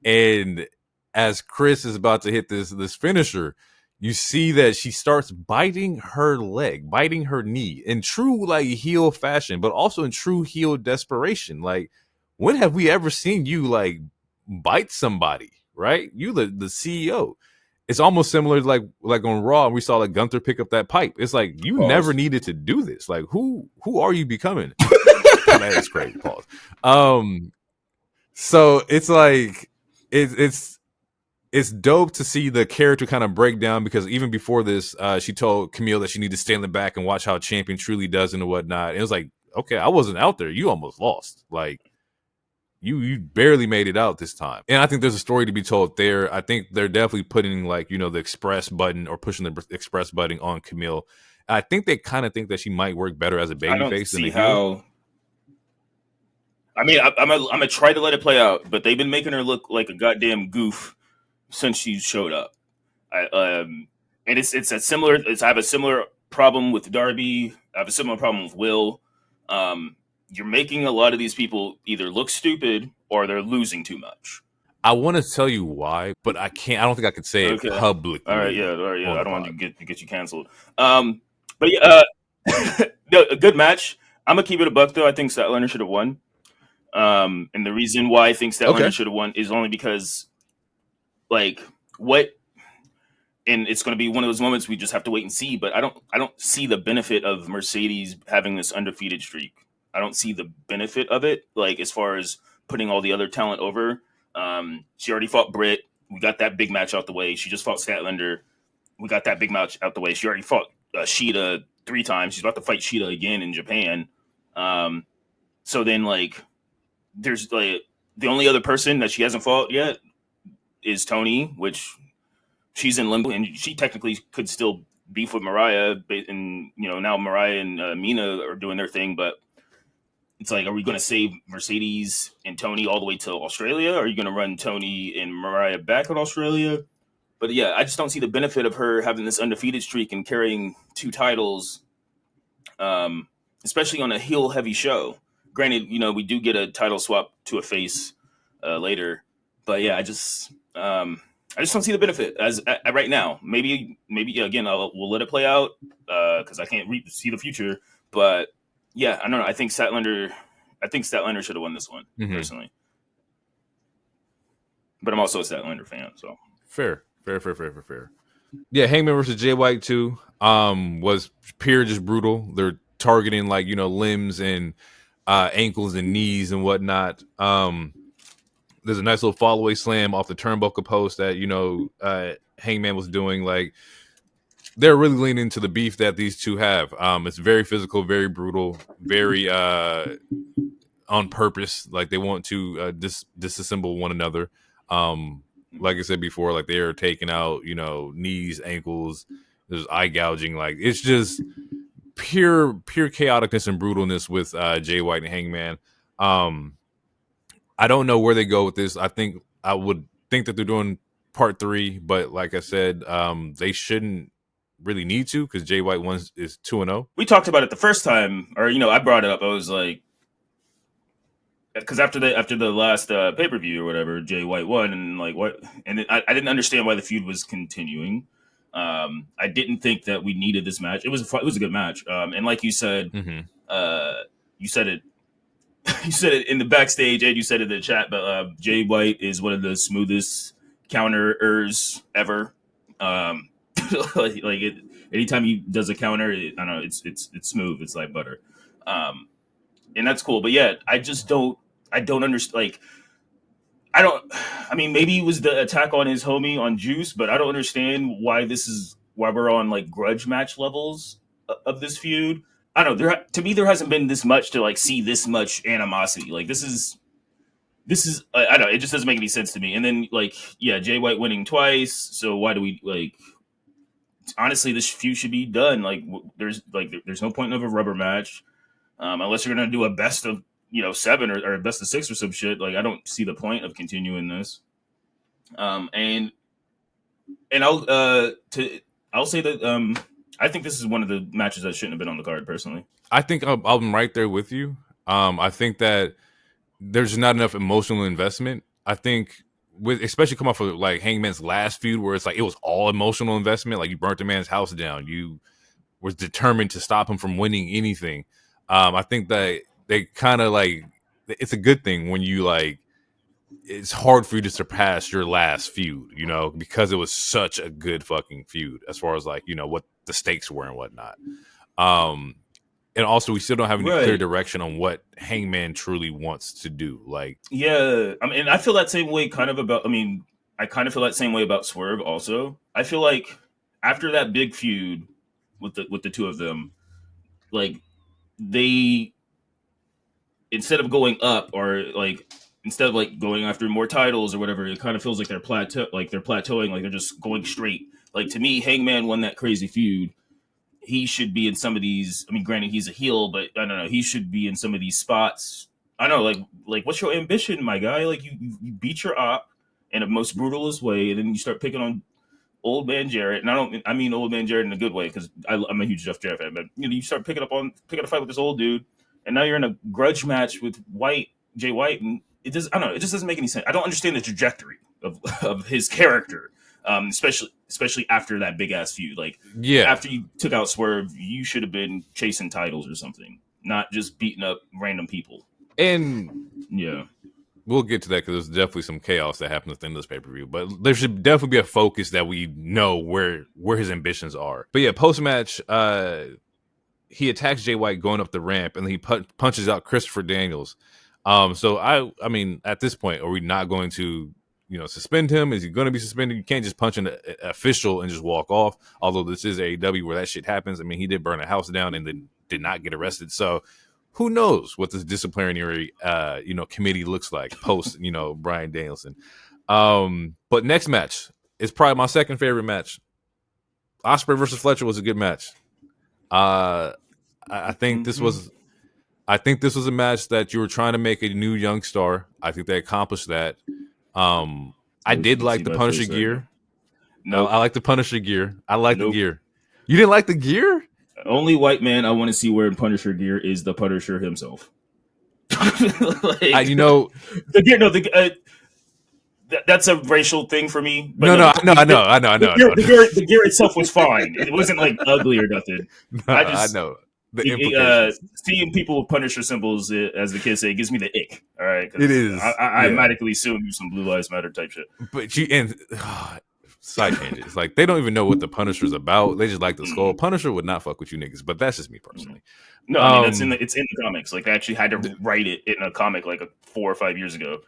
And as Kris is about to hit this finisher, you see that she starts biting her leg, biting her knee in true heel fashion, but also in true heel desperation. Like, when have we ever seen you bite somebody? Right? You the CEO. It's almost similar to like on Raw, and we saw Gunther pick up that pipe. It's like you never needed to do this. Like who are you becoming? That is crazy. Pause. So it's like it's dope to see the character kind of break down, because even before this, she told Camille that she needed to stay in the back and watch how a champion truly does and whatnot. And it was like, okay, I wasn't out there. You almost lost. Like, you barely made it out this time. And I think there's a story to be told there. I think they're definitely putting the express button, or pushing the express button on Camille. I think they kind of think that she might work better as a babyface than a heel. I mean, I'm gonna try to let it play out, but they've been making her look like a goddamn goof since she showed up. And it's a similar. I have a similar problem with Darby. I have a similar problem with Will. You're making a lot of these people either look stupid or they're losing too much. I want to tell you why, but I can't. I don't think I could say it publicly. All right, yeah. I don't want to get you canceled. But yeah, no, a good match. I'm gonna keep it a buck though. I think Statlander should have won. And the reason why I think Statlander should have won is only because, and it's going to be one of those moments we just have to wait and see. But I don't see the benefit of Mercedes having this undefeated streak. I don't see the benefit of it, as far as putting all the other talent over. She already fought Britt. We got that big match out the way. She just fought Statlander. We got that big match out the way. She already fought Shida 3 times. She's about to fight Shida again in Japan. So then, there's the only other person that she hasn't fought yet is Tony, which she's in limbo, and she technically could still beef with Mariah. And now Mariah and Mina are doing their thing, but it's like, are we going to save Mercedes and Tony all the way to Australia? Or are you going to run Tony and Mariah back in Australia? But yeah, I just don't see the benefit of her having this undefeated streak and carrying two titles, um, especially on a heel heavy show. Granted, we do get a title swap to a face later, but yeah, I just don't see the benefit as right now. Maybe yeah, again, we'll let it play out because I can't see the future. But yeah, I don't know. I think Statlander should have won this one Mm-hmm. personally. But I'm also a Statlander fan, so Fair. Yeah, Hangman versus Jay White too. Was pure just brutal. They're targeting like limbs and ankles and knees and whatnot. There's a nice little fall away slam off the turnbuckle post that Hangman was doing. Like they're really leaning into the beef that these two have. It's very physical, very brutal, very on purpose. Like they want to disassemble one another. Like I said before, like they are taking out knees, ankles. There's eye gouging. Like it's just pure chaoticness and brutalness with Jay White and Hangman. I don't know where they go with this. I would think that they're doing part 3, but like I said, they shouldn't really need to because Jay White is 2-0. we talked about it the first time, or I brought it up. I was like, because after the last pay per view or whatever, Jay White won, and like what, and I didn't understand why the feud was continuing. I didn't think that we needed this match. It was a good match, and like you said, Mm-hmm. you said it. You said it in the backstage, and you said it in the chat. But Jay White is one of the smoothest counterers ever. Anytime he does a counter, I don't know, it's smooth. It's like butter, and that's cool. But yeah, I don't understand. Like, I don't. I mean, maybe it was the attack on his homie on Juice, but I don't understand why we're on like grudge match levels of this feud. I don't know. To me, there hasn't been this much to like see this much animosity. Like this is I don't know. It just doesn't make any sense to me. And then like yeah, Jay White winning twice. So why do we like? Honestly, this feud should be done. Like there's no point of a rubber match unless you're gonna do a best of 7 or a best of 6 or some shit. Like I don't see the point of continuing this. And I'll say that I think this is one of the matches that shouldn't have been on the card personally. I think I'm right there with you. I think that there's not enough emotional investment. I think with especially come off of like Hangman's last feud where it's like it was all emotional investment. Like you burnt the man's house down. You was determined to stop him from winning anything. I think that they kind of like it's a good thing when you like it's hard for you to surpass your last feud, because it was such a good fucking feud as far as like, what the stakes were and whatnot. And also we still don't have any clear direction on what Hangman truly wants to do. Like, yeah, I mean, I feel that same way kind of about, I kind of feel that same way about Swerve also. I feel like after that big feud with the two of them, like they, instead of going up or like, instead of like going after more titles or whatever, it kind of feels like they're plateauing, like they're just going straight. Like to me, Hangman won that crazy feud. He should be in some of these. I mean, granted, he's a heel, but I don't know. He should be in some of these spots. I don't know, like what's your ambition, my guy? Like you beat your op in a most brutalist way, and then you start picking on old man Jarrett. And I mean old man Jarrett in a good way because I'm a huge Jeff Jarrett fan. But you start picking a fight with this old dude, and now you're in a grudge match with Jay White, and it does. I don't know. It just doesn't make any sense. I don't understand the trajectory of his character. Especially after that big ass feud. Like, yeah, after you took out Swerve, you should have been chasing titles or something, not just beating up random people. And yeah, we'll get to that because there's definitely some chaos that happens at the end of this pay-per-view. But there should definitely be a focus that we know where his ambitions are. But yeah, post-match, he attacks Jay White going up the ramp, and then he punches out Christopher Daniels. So I mean, at this point, are we not going to suspend him? Is he going to be suspended? You can't just punch an official and just walk off. Although this is AEW where that shit happens. I mean, he did burn a house down and then did not get arrested. So who knows what this disciplinary, committee looks like post, Bryan Danielson. But next match is probably my second favorite match. Ospreay versus Fletcher was a good match. I think this was I think this was a match that you were trying to make a new young star. I think they accomplished that. I As you did can see like the my Punisher face right now. gear. I Nope. like the Punisher gear. I like the Nope. gear. You didn't like the gear? Only white man I want to see wearing Punisher gear is the Punisher himself. Like You know, the gear, no, that's a racial thing for me. But no, no, no, I know, I know, I know, I know, I know. the gear itself was fine. It wasn't like ugly or nothing. No, I I just know the implications. seeing people with Punisher symbols, as the kids say, it gives me the ick. All right, It because is, I yeah. automatically assume you some Blue Lives Matter type shit. But side tangents. Like they don't even know what the Punisher's about. They just like the skull. Mm, Punisher would not fuck with you niggas, but that's just me mm. personally. No, I mean Um, it's in the comics. Like they actually had to write it in a comic like 4 or 5 years ago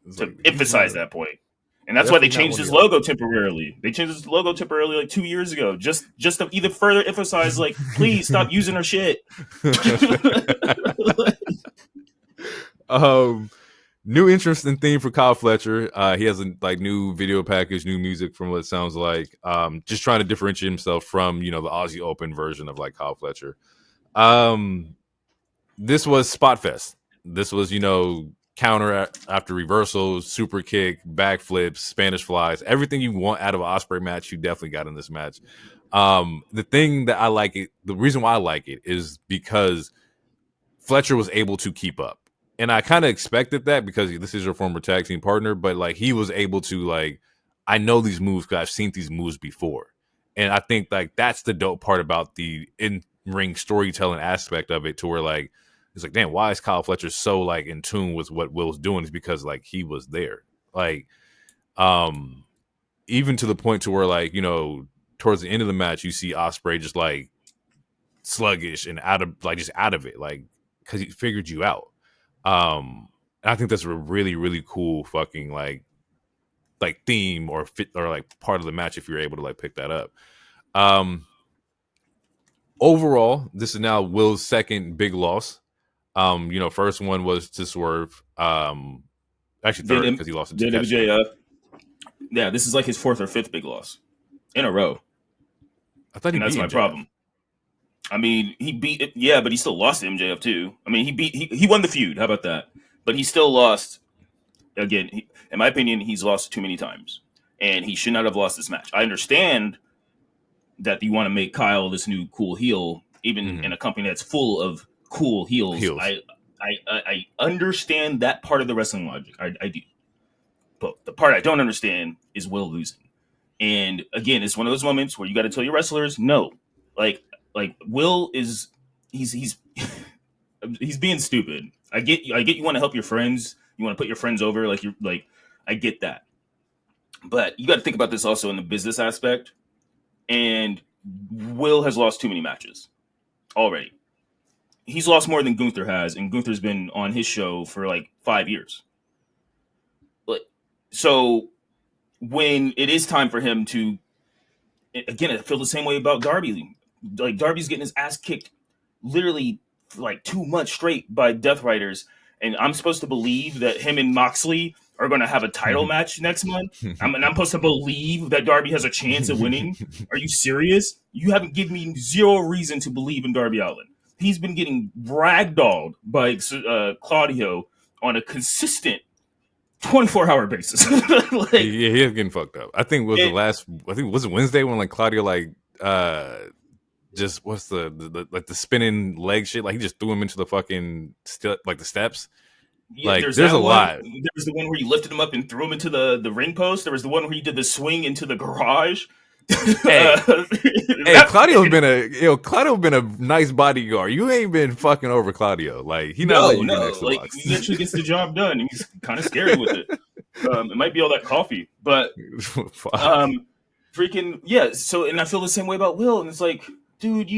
it's to like he's emphasize not that point. And that's why they definitely not changed one of his y'all. logo temporarily. They changed his logo temporarily like 2 years ago, just to either further emphasize, like, please stop using our shit. um, New interesting theme for Kyle Fletcher. He has a like new video package, new music from what it sounds like. Just trying to differentiate himself from the Aussie Open version of like Kyle Fletcher. Um, this was Spot Fest. This was counter after reversals, super kick, backflips, Spanish flies, everything you want out of an Osprey match. You definitely got in this match. The thing that I like it, the reason why I like it is because Fletcher was able to keep up. And I kind of expected that because this is your former tag team partner, but like he was able to like, I know these moves because I've seen these moves before. And I think like that's the dope part about the in ring storytelling aspect of it, to where like it's like, damn, why is Kyle Fletcher so like in tune with what Will's doing? Is because like he was there. Like, um, even to the point to where like, towards the end of the match, you see Osprey just like sluggish and out of like just out of it, like because he figured you out. I think that's a really really cool fucking like theme or fit or like part of the match if you're able to like pick that up. Um, Overall, this is now Will's second big loss. First one was to Swerve. Actually Did third him because he lost it to did Catch Can. MJF? Yeah, this is like his fourth or fifth big loss in a row, I thought he and that's beat my MJF. problem. I mean, he beat it, yeah, but he still lost to MJF too. I mean, he won the feud. How about that? But he still lost again. In my opinion, he's lost too many times, and he should not have lost this match. I understand that you want to make Kyle this new cool heel, even Mm-hmm. in a company that's full of cool heels. Heels. I understand that part of the wrestling logic. I do, but the part I don't understand is Will losing. And again, it's one of those moments where you got to tell your wrestlers, no, like Will is he's he's being stupid. I get you want to help your friends, you want to put your friends over, like you're like I get that, but you got to think about this also in the business aspect. And Will has lost too many matches already. He's lost more than Gunther has, and Gunther's been on his show for like 5 years. Like, so when it is time for him to, again, I feel the same way about Darby. Like Darby's getting his ass kicked literally like 2 months straight by Deathriders, and I'm supposed to believe that him and Moxley are going to have a title match next month. I'm supposed to believe that Darby has a chance of winning. Are you serious? You haven't given me zero reason to believe in Darby Allin. He's been getting ragdolled by Claudio on a consistent 24-hour basis. Like He is getting fucked up. I think was the it, last. I think was it Wednesday when like Claudio like just what's the like the spinning leg shit, like he just threw him into the fucking like the steps. yeah, Like there's there's a that one. lot. There was the one where you lifted him up and threw him into the ring post. There was the one where you did the swing into the garage. Hey, hey, That, Claudio been a nice bodyguard. You ain't been fucking over Claudio. Like he not letting no, you get no, next to the like box. he actually gets the job done, and he's kind of scary with it. It might be all that coffee, but Fuck. um, freaking yeah. So, and I feel the same way about Will, and it's like, dude,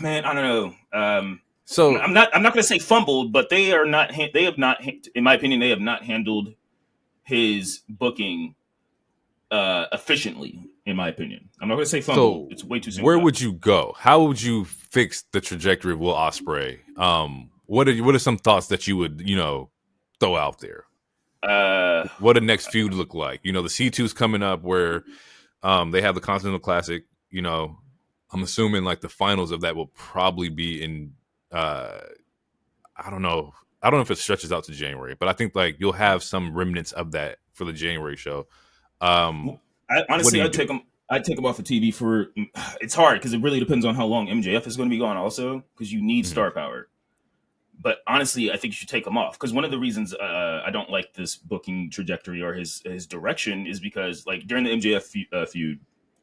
man, I don't know. So I'm not going to say fumbled, but they are not. They have not, in my opinion, they have not handled his booking efficiently. In my opinion, I'm not going to say fumbled. so It's way too soon for where that. would you go? How would you fix the trajectory of Will Ospreay? What are some thoughts that you would throw out there? Uh, What the next feud look like? The C2's coming up where they have the Continental Classic. I'm assuming like the finals of that will probably be in I don't know. I don't know if it stretches out to January, but I think like you'll have some remnants of that for the January show. What do Honestly, you do? I'd take him off of TV for. It's hard because it really depends on how long MJF is going to be gone. Also, because you need Mhm. star power. But honestly, I think you should take him off because one of the reasons I don't like this booking trajectory or his direction is because like during the MJF feud,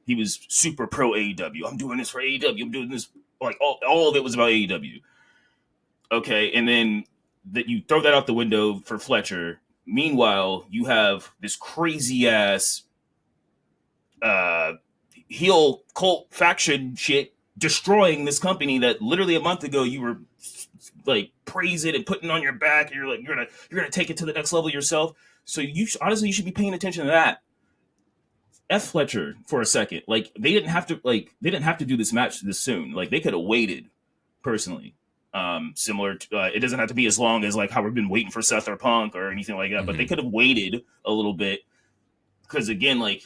he was super pro AEW. I'm doing this for AEW. I'm doing this like all of it was about AEW. Okay, and then that you throw that out the window for Fletcher. Meanwhile, you have this crazy ass uh, heel cult faction shit destroying this company that literally a month ago you were like praising and putting on your back. And you're gonna take it to the next level yourself. So honestly you should be paying attention to that. F Fletcher for a second. Like they didn't have to do this match this soon. Like they could have waited. Personally, similar to it doesn't have to be as long as like how we've been waiting for Seth or Punk or anything like that. But they Mhm. could have waited a little bit because again, like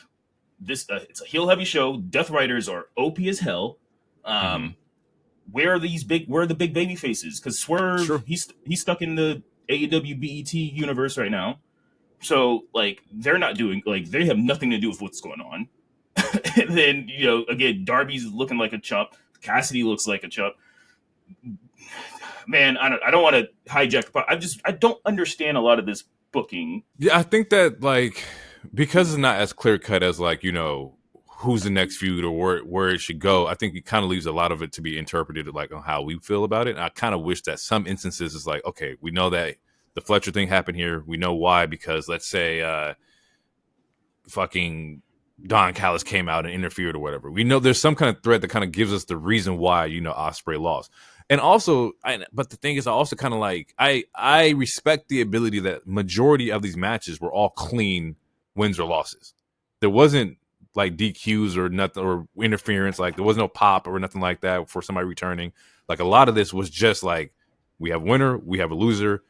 this it's a heel heavy show. Deathriders are OP as hell. Mhm. Um, where are the big baby faces? Because Swerve Sure. he's stuck in the AEW BET universe right now. So like they're not doing like they have nothing to do with what's going on. And then again Darby's looking like a chump. Cassidy looks like a chump. Man, I don't want to hijack, but I don't understand a lot of this booking. Yeah, I think that like because it's not as clear cut as like who's the next feud or where it should go. I think it kind of leaves a lot of it to be interpreted like on how we feel about it. And I kind of wish that some instances is like, okay, we know that the Fletcher thing happened here. We know why because let's say fucking Don Callis came out and interfered or whatever. We know there's some kind of thread that kind of gives us the reason why Ospreay lost. And also, but the thing is, I also kind of like I respect the ability that majority of these matches were all clean wins or losses. There wasn't like DQs or nothing or interference. Like there was no pop or nothing like that for somebody returning. Like a lot of this was just like we have a winner, we have a loser.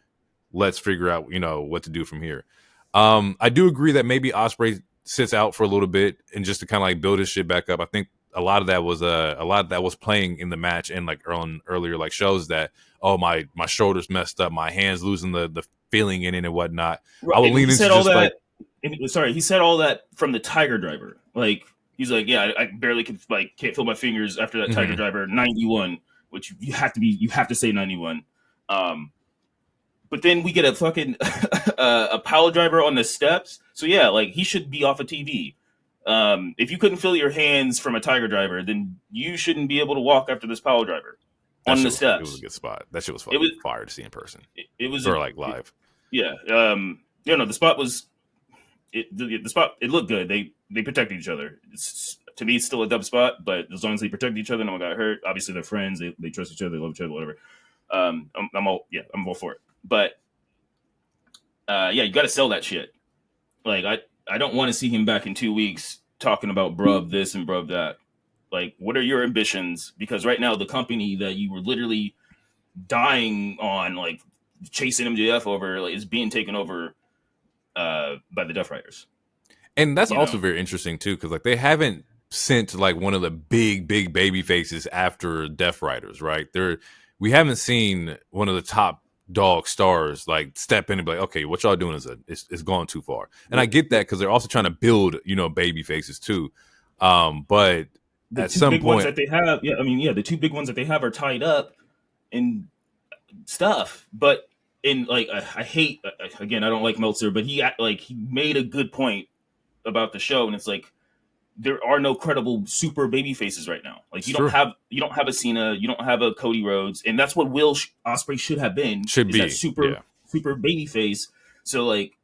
Let's figure out what to do from here. I do agree that maybe Ospreay sits out for a little bit and just to kind of like build his shit back up. I think a lot of that was playing in the match and like on earlier like shows that my shoulders messed up, my hands losing the feeling in it and whatnot. Right, I would and lean he into said all just that. like Sorry, he said all that from the Tiger Driver. Like he's like, yeah, I barely could can't feel my fingers after that Tiger mhm. Driver 91, which you have to say 91. Um, but then we get a fucking a power driver on the steps. So yeah, like he should be off of TV. If you couldn't feel your hands from a Tiger Driver, then you shouldn't be able to walk after this power driver That on the shit was a steps. good spot. That shit was It was fucking fire to see in person it was or like live. yeah. The spot was the spot. It looked good. They protected each other. To me, it's still a dub spot, but as long as they protect each other, no one got hurt. Obviously, they're friends. They trust each other. They love each other. Whatever. I'm all for it. But yeah, you got to sell that shit. Like I don't want to see him back in 2 weeks talking about bruv this and bruv that. Like, what are your ambitions? Because right now, the company that you were literally dying on, like chasing MJF over, like, is being taken over by the Death Riders. And that's You know, also very interesting too, because like they haven't sent like one of the big baby faces after Death Riders, right? We haven't seen one of the top dog stars like step in and be like, okay, what y'all doing is going too far. And I the, get that the because they're also trying to build baby faces too. But the at two some big ones point, that they have, yeah, I mean, yeah, the two big ones that they have are tied up and stuff. But in like, I hate again, I don't like Meltzer, but he made a good point about the show, and it's like there are no credible super baby faces right now. Like it's true, you don't have a Cena, you don't have a Cody Rhodes, and that's what Will Ospreay should have been, should is that be, yeah. super baby face. So like,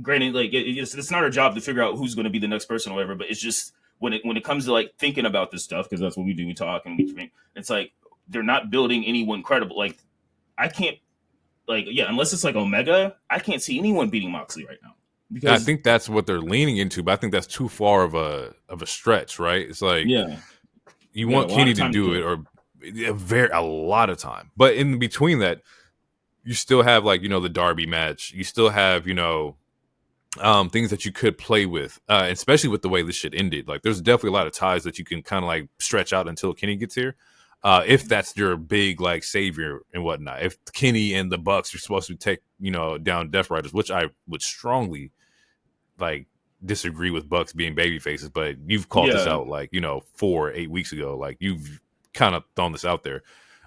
granted, like it's not our job to figure out who's going to be the next person or whatever, but it's just when it comes to like thinking about this stuff, because that's what we do, we talk and we think. It's like they're not building anyone credible. Like I can't like yeah, unless it's like Omega, I can't see anyone beating Moxley right now And I because think that's what they're leaning into, but I think that's too far of a stretch, right? It's like yeah, you we got a want lot Kenny of to time to do it, kill. or a lot of time. But in between that, you still have like the Darby match. You still have things that you could play with, especially with the way this shit ended. Like, there's definitely a lot of ties that you can kind of like stretch out until Kenny gets here. If that's your big like savior and whatnot. If Kenny and the Bucks are supposed to take down Deathriders, which I would strongly like disagree with Bucks being baby faces, but you've called this Yeah, out like 4 8 weeks ago. Like you've kind of thrown this out there.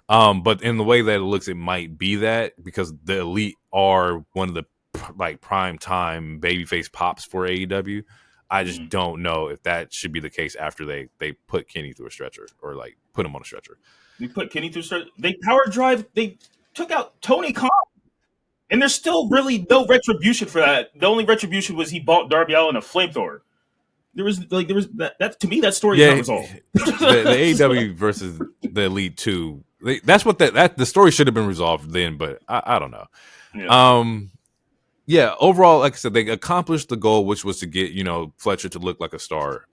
But in the way that it looks, it might be that because the Elite are one of the like prime time babyface pops for AEW. I just mhm. don't know if that should be the case after they put Kenny through a stretcher or like put him on a stretcher. They put Kenny through. They power drive. They took out Tony Khan, and there's still really no retribution for that. The only retribution was he bought Darby Allin a flamethrower. There was that to me that story is not Yeah, resolved. the AEW versus the Elite 2. That's what that the story should have been resolved then, but I don't know. Yeah, Um, yeah, overall, like I said, they accomplished the goal, which was to get Fletcher to look like a star.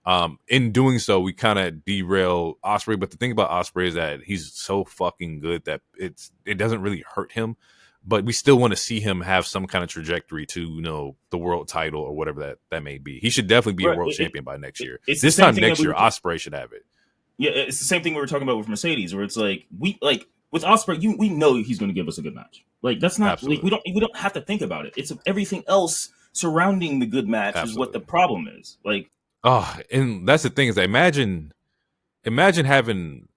In doing so, we kind of derail Osprey. But the thing about Osprey is that he's so fucking good that it doesn't really hurt him. But we still want to see him have some kind of trajectory to the world title or whatever that may be. He should definitely be a right. world champion by next year. It's the This same time thing that next we year, were. Osprey should have it. Yeah, it's the same thing we were talking about with Mercedes, where it's like with Osprey, we know he's going to give us a good match. Like that's not like Absolutely, we don't have to think about it. It's everything else surrounding the good match is what the absolutely. problem is. Like Oh, and that's the thing is, that imagine having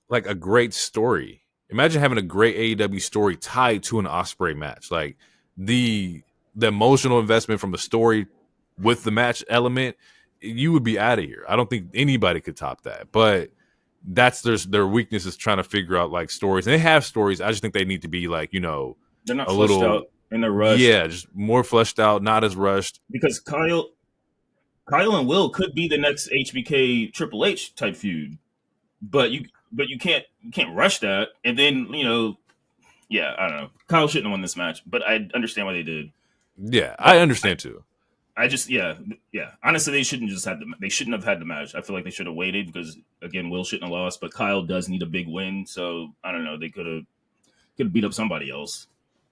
like a great story. Imagine having a great AEW story tied to an Osprey match. Like the the emotional investment from the story with the match element, you would be out of here. I don't think anybody could top that. But that's their weakness is trying to figure out like stories. And they have stories. I just think they need to be like, they're not a fleshed little, out and they're rushed yeah, just more fleshed out, not as rushed. because Kyle and Will could be the next HBK Triple H type feud, but you can't rush that. And then yeah, I don't know. Kyle shouldn't have won this match, but I understand why they did. Yeah, I But understand too. I just yeah. Honestly, they shouldn't have had the match. I feel like they should have waited because again, Will shouldn't have lost, but Kyle does need a big win. So I don't know. They could have beat up somebody else.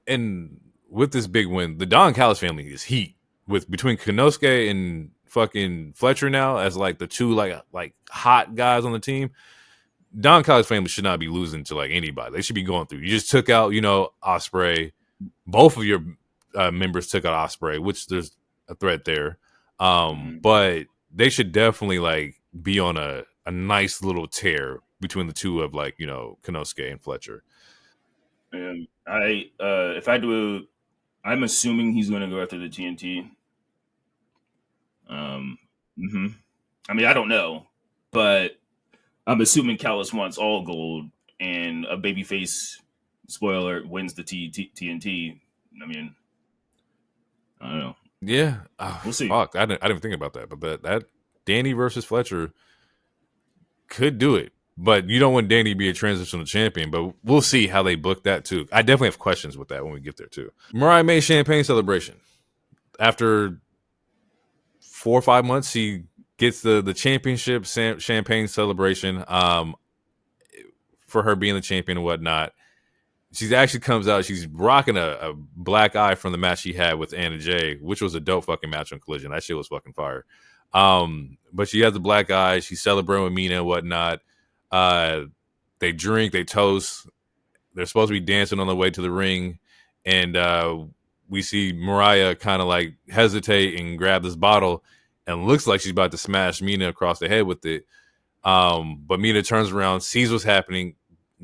And with this big win, the Don Callis family is heat with between Konosuke and fucking Fletcher now as like the two like hot guys on the team. Don Callis family should not be losing to like anybody. They should be going through. You just took out Osprey. Both of your members took out Osprey, which there's a threat there. Mhm. But they should definitely like be on a nice little tear between the two of like Konosuke and Fletcher. And if I do, I'm assuming he's going to go after the TNT. Um, hmm I mean, I don't know, but I'm assuming Callis wants all gold, and a babyface spoiler wins the TNT. I mean, I don't know. Yeah, We'll see. fuck. I didn't think about that, but that Danny versus Fletcher could do it. But you don't want Danny to be a transitional champion. But we'll see how they book that too. I definitely have questions with that when we get there too. Mariah May champagne celebration after 4 or 5 months, she gets the championship champagne celebration. For her being the champion and whatnot. She actually comes out. She's rocking a black eye from the match she had with Anna Jay, which was a dope fucking match on Collision. That shit was fucking fire. But she has the black eye. She's celebrating with Mina and whatnot. Uh, they drink, they toast. They're supposed to be dancing on the way to the ring, and we see Mariah kind of like hesitate and grab this bottle, and looks like she's about to smash Mina across the head with it. But Mina turns around, sees what's happening.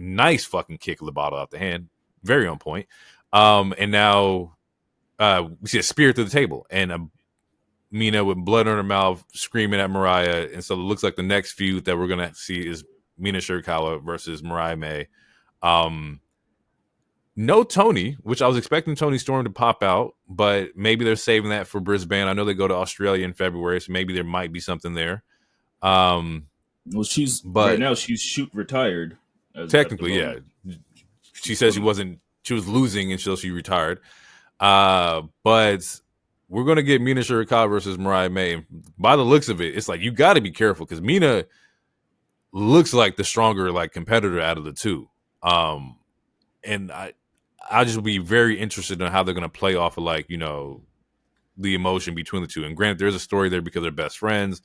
Nice fucking kick of the bottle out the hand. Very on point. And now we see a spear through the table and Mina with blood on her mouth screaming at Mariah. And so it looks like the next feud that we're going to see is Mina Shirakawa versus Mariah May. Um, no Tony, which I was expecting Tony Storm to pop out, but maybe they're saving that for Brisbane. I know they go to Australia in February, so maybe there might be something there. Um, Well, she's right but now. She's shoot retired at the technically, yeah, moment. she said she was losing until she retired. But we're gonna get Mina Shirakawa versus Mariah May. And by the looks of it, it's like you got to be careful because Mina looks like the stronger like competitor out of the two. And I just be very interested in how they're gonna play off of like the emotion between the two. And granted, there's a story there because they're best friends.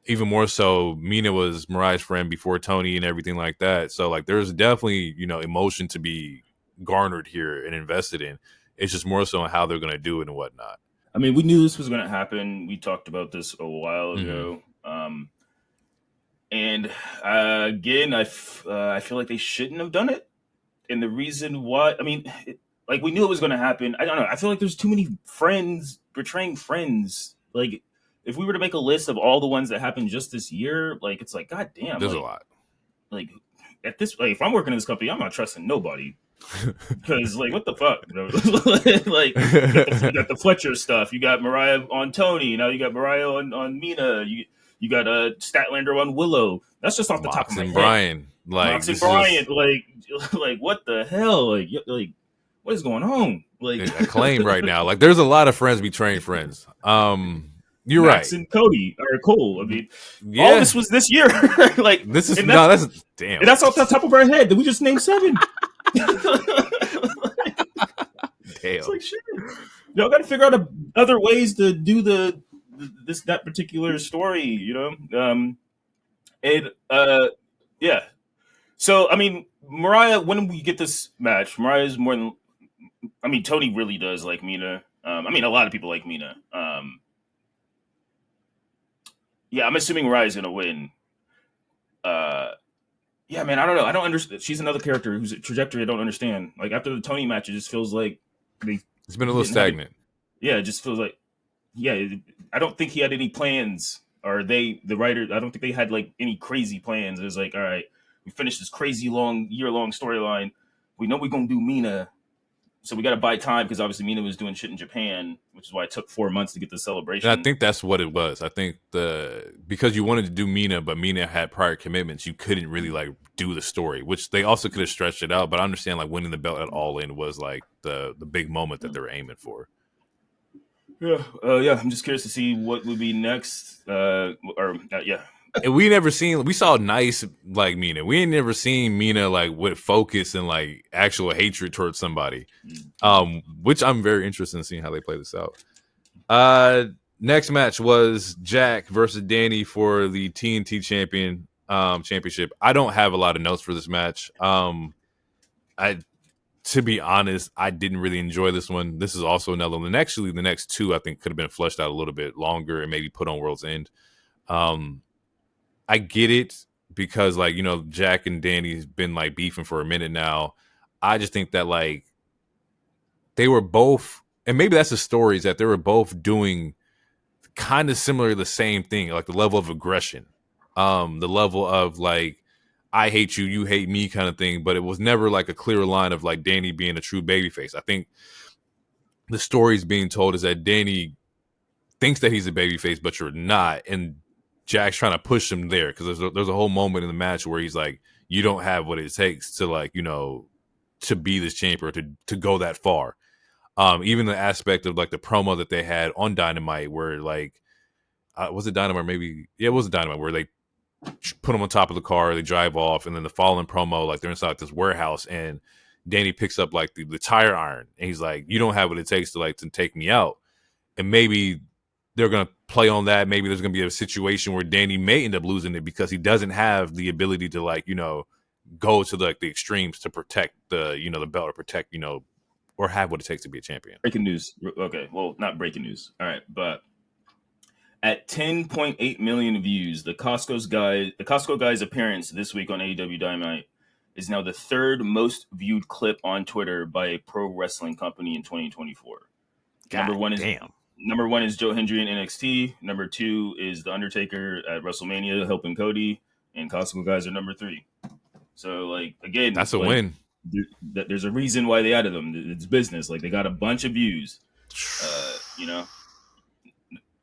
even more so, Mina was Mariah's friend before Tony and everything like that. So like, there's definitely, you know, emotion to be garnered here and invested in. It's just more so on how they're going to do it and whatnot. I mean, we knew this was going to happen. We talked about this a while Mm-hmm. ago. And again, I feel like they shouldn't have done it. And the reason why, I mean, like we knew it was going to happen. I don't know. I feel like there's too many friends betraying friends. Like, if we were to make a list of all the ones that happened just this year, like it's like, god damn, There's a lot. like at this, like if I'm working in this company, I'm not trusting nobody because like what the fuck, bro? Like you got the Fletcher stuff. You got Mariah on Tony. Now you got Mariah on Mina. You got Statlander on Willow. That's just off the top of Mox my and head. Brian, like Mox and this is Bryant, just like what the hell? Like what is going on? Like a claim right now. Like there's a lot of friends betraying friends. You're Max right. and Cody or Cole. I mean, all Yeah, this was this year. Like, this is and no, that's that's damn. and that's off the top of our head. Did we just name 7? It's Damn. like shit. Y'all got to figure out other ways to do that particular story. You know, and yeah. So I mean, Mariah, when we get this match, Mariah's more than. I mean, Tony really does like Mina. I mean, a lot of people like Mina. Yeah, I'm assuming Mariah's gonna win. Uh, yeah, man, I don't know. I don't understand. She's another character whose trajectory I don't understand. Like after the Tony match, it just feels like they It's been a he little didn't have stagnant. yeah, it just feels like yeah. I don't think he had any plans, or the writer. I don't think they had like any crazy plans. It was like, all right, we finished this crazy year long storyline. We know we're gonna do Mina, so we got to buy time because obviously Mina was doing shit in Japan, which is why it took 4 months to get the And I celebration. think that's what it was. I think because you wanted to do Mina, but Mina had prior commitments, you couldn't really like do the story, which they also could have stretched it out. But I understand like winning the belt at All In was like the big moment that they were aiming for. Yeah, yeah. I'm just curious to see what would be next. Yeah, And we saw nice like Mina. We ain't never seen Mina like with focus and like actual hatred towards somebody. Which I'm very interested in seeing how they play this out. Next match was Jack versus Danny for the TNT championship. I don't have a lot of notes for this match. I to be honest, I didn't really enjoy this one. This is also another one. And actually, the next two I think could have been fleshed out a little bit longer and maybe put on World's End. I get it because like, you know, Jack and Danny's been like beefing for a minute now. I just think that like they were both, and maybe that's the story, is that they were both doing kind of similar the same thing, like the level of aggression, the level of like I hate you, you hate me kind of thing, but it was never like a clear line of like Danny being a true babyface. I think the story's being told is that Danny thinks that he's a babyface, but you're not, and Jack's trying to push him there because there's a whole moment in the match where he's like, you don't have what it takes to like, you know, to be this champion, to go that far. Even the aspect of like the promo that they had on Dynamite where like was it Dynamite? Maybe yeah, it was a Dynamite where they put them on top of the car, they drive off, and then the following promo, like they're inside this warehouse and Danny picks up like the tire iron and he's like, you don't have what it takes to like to take me out. And maybe they're gonna play on that. Maybe there's gonna be a situation where Danny may end up losing it because he doesn't have the ability to like, you know, go to like the extremes to protect the, you know, the belt or protect, you know, or have what it takes to be a champion. breaking news. Okay, well, not breaking news. All right, but at 10.8 million views, the Costco guy's appearance this week on AEW Dynamite is now the third most viewed clip on Twitter by a pro wrestling company in 2024. God Number one is damn. Number one is Joe Hendry in NXT. Number 2 is The Undertaker at WrestleMania helping Cody, and Costco guys are number 3. So, like, again, That's a like, win. there's a reason why they added them. It's business. Like, they got a bunch of views, you know.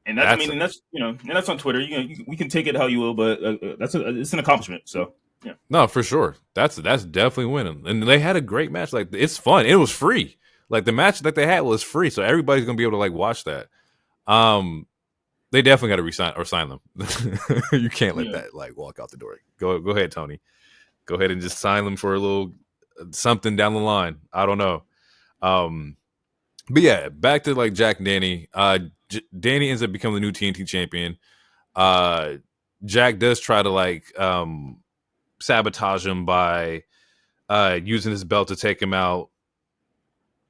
And that's on Twitter. We can take it how you will, but it's an accomplishment. So yeah, No, for sure. That's definitely winning. And they had a great match. Like it's fun. It was free. Like the match that they had was free, so everybody's gonna be able to like watch that. They definitely got to resign or sign them. You can't let yeah. that like walk out the door. Go ahead, Tony. Go ahead and just sign them for a little something down the line. I don't know. But yeah, back to like Jack and Danny. Danny ends up becoming the new TNT champion. Jack does try to like sabotage him by using his belt to take him out.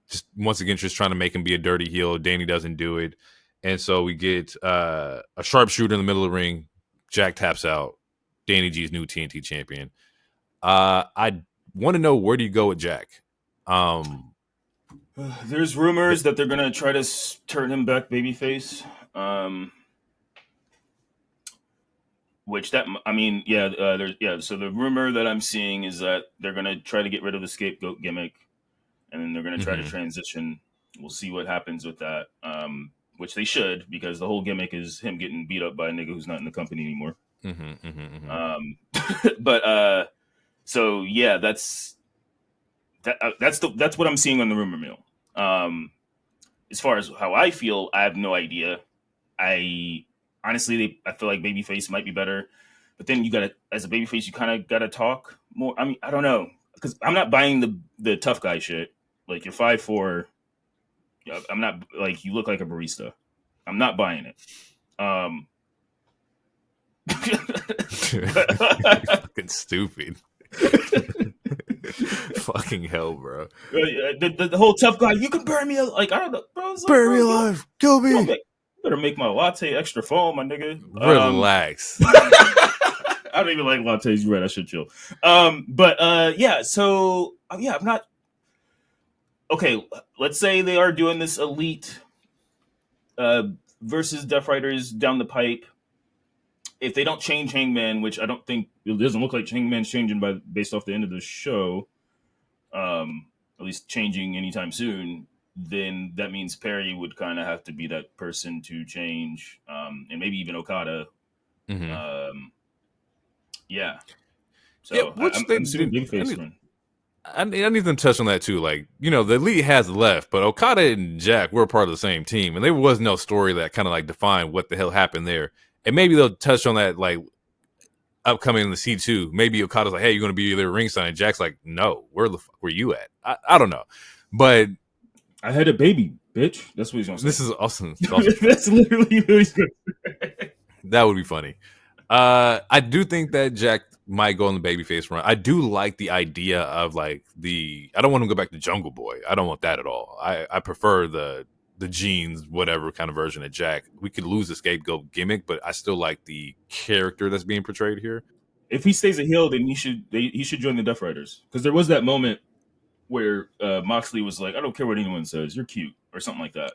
Just once again, just trying to make him be a dirty heel. Danny doesn't do it, and so we get a sharpshooter in the middle of the ring. Jack taps out. Danny G's new TNT champion. I want to know, where do you go with Jack? There's rumors that they're gonna try to turn him back babyface. Which that I mean, yeah, there's So the rumor that I'm seeing is that they're gonna try to get rid of the scapegoat gimmick, and then they're gonna try to transition. We'll see what happens with that. Which they should, because the whole gimmick is him getting beat up by a nigga who's not in the company anymore. But so yeah, that's what I'm seeing on the rumor mill. As far as how I feel, I have no idea. I honestly feel like babyface might be better, but then you gotta, as a babyface, you kind of gotta talk more. I mean, I don't know, because I'm not buying the tough guy shit. Like, you're 5'4". I'm not, like, you look like a barista. I'm not buying it. Fucking stupid. Fucking hell, bro. The whole tough guy, you can burn me, like, I don't know, bro. Burn me alive, kill me. Better make my latte extra foam, my nigga. Relax. I don't even like lattes. You're right. I should chill. Yeah. So yeah, I'm not. Okay, let's say they are doing this elite versus Deathriders down the pipe. If they don't change Hangman, which I don't think, it doesn't look like Hangman's changing based off the end of the show, at least changing anytime soon, then that means Perry would kind of have to be that person to change, and maybe even Okada. Yeah. So yeah, I'm assuming big face one. I need them to touch on that too. Like, you know, the elite has left, but Okada and Jack were part of the same team, and there was no story that kind of like defined what the hell happened there. And maybe they'll touch on that like upcoming in the C2. Maybe Okada's like, "Hey, you're going to be there ringside." And Jack's like, "No, where the fuck were you at?" I don't know, but I had a baby, bitch. That's what he's going to say. This is awesome. That's literally what he's going to say. That would be funny. I do think that Jack might go on the babyface run. I do like the idea of like I don't want him to go back to Jungle Boy. I don't want that at all. I prefer the jeans, whatever kind of version of Jack. We could lose the scapegoat gimmick, but I still like the character that's being portrayed here. If he stays a heel, then he should join the Deathriders, because there was that moment where Moxley was like, "I don't care what anyone says, you're cute," or something like that.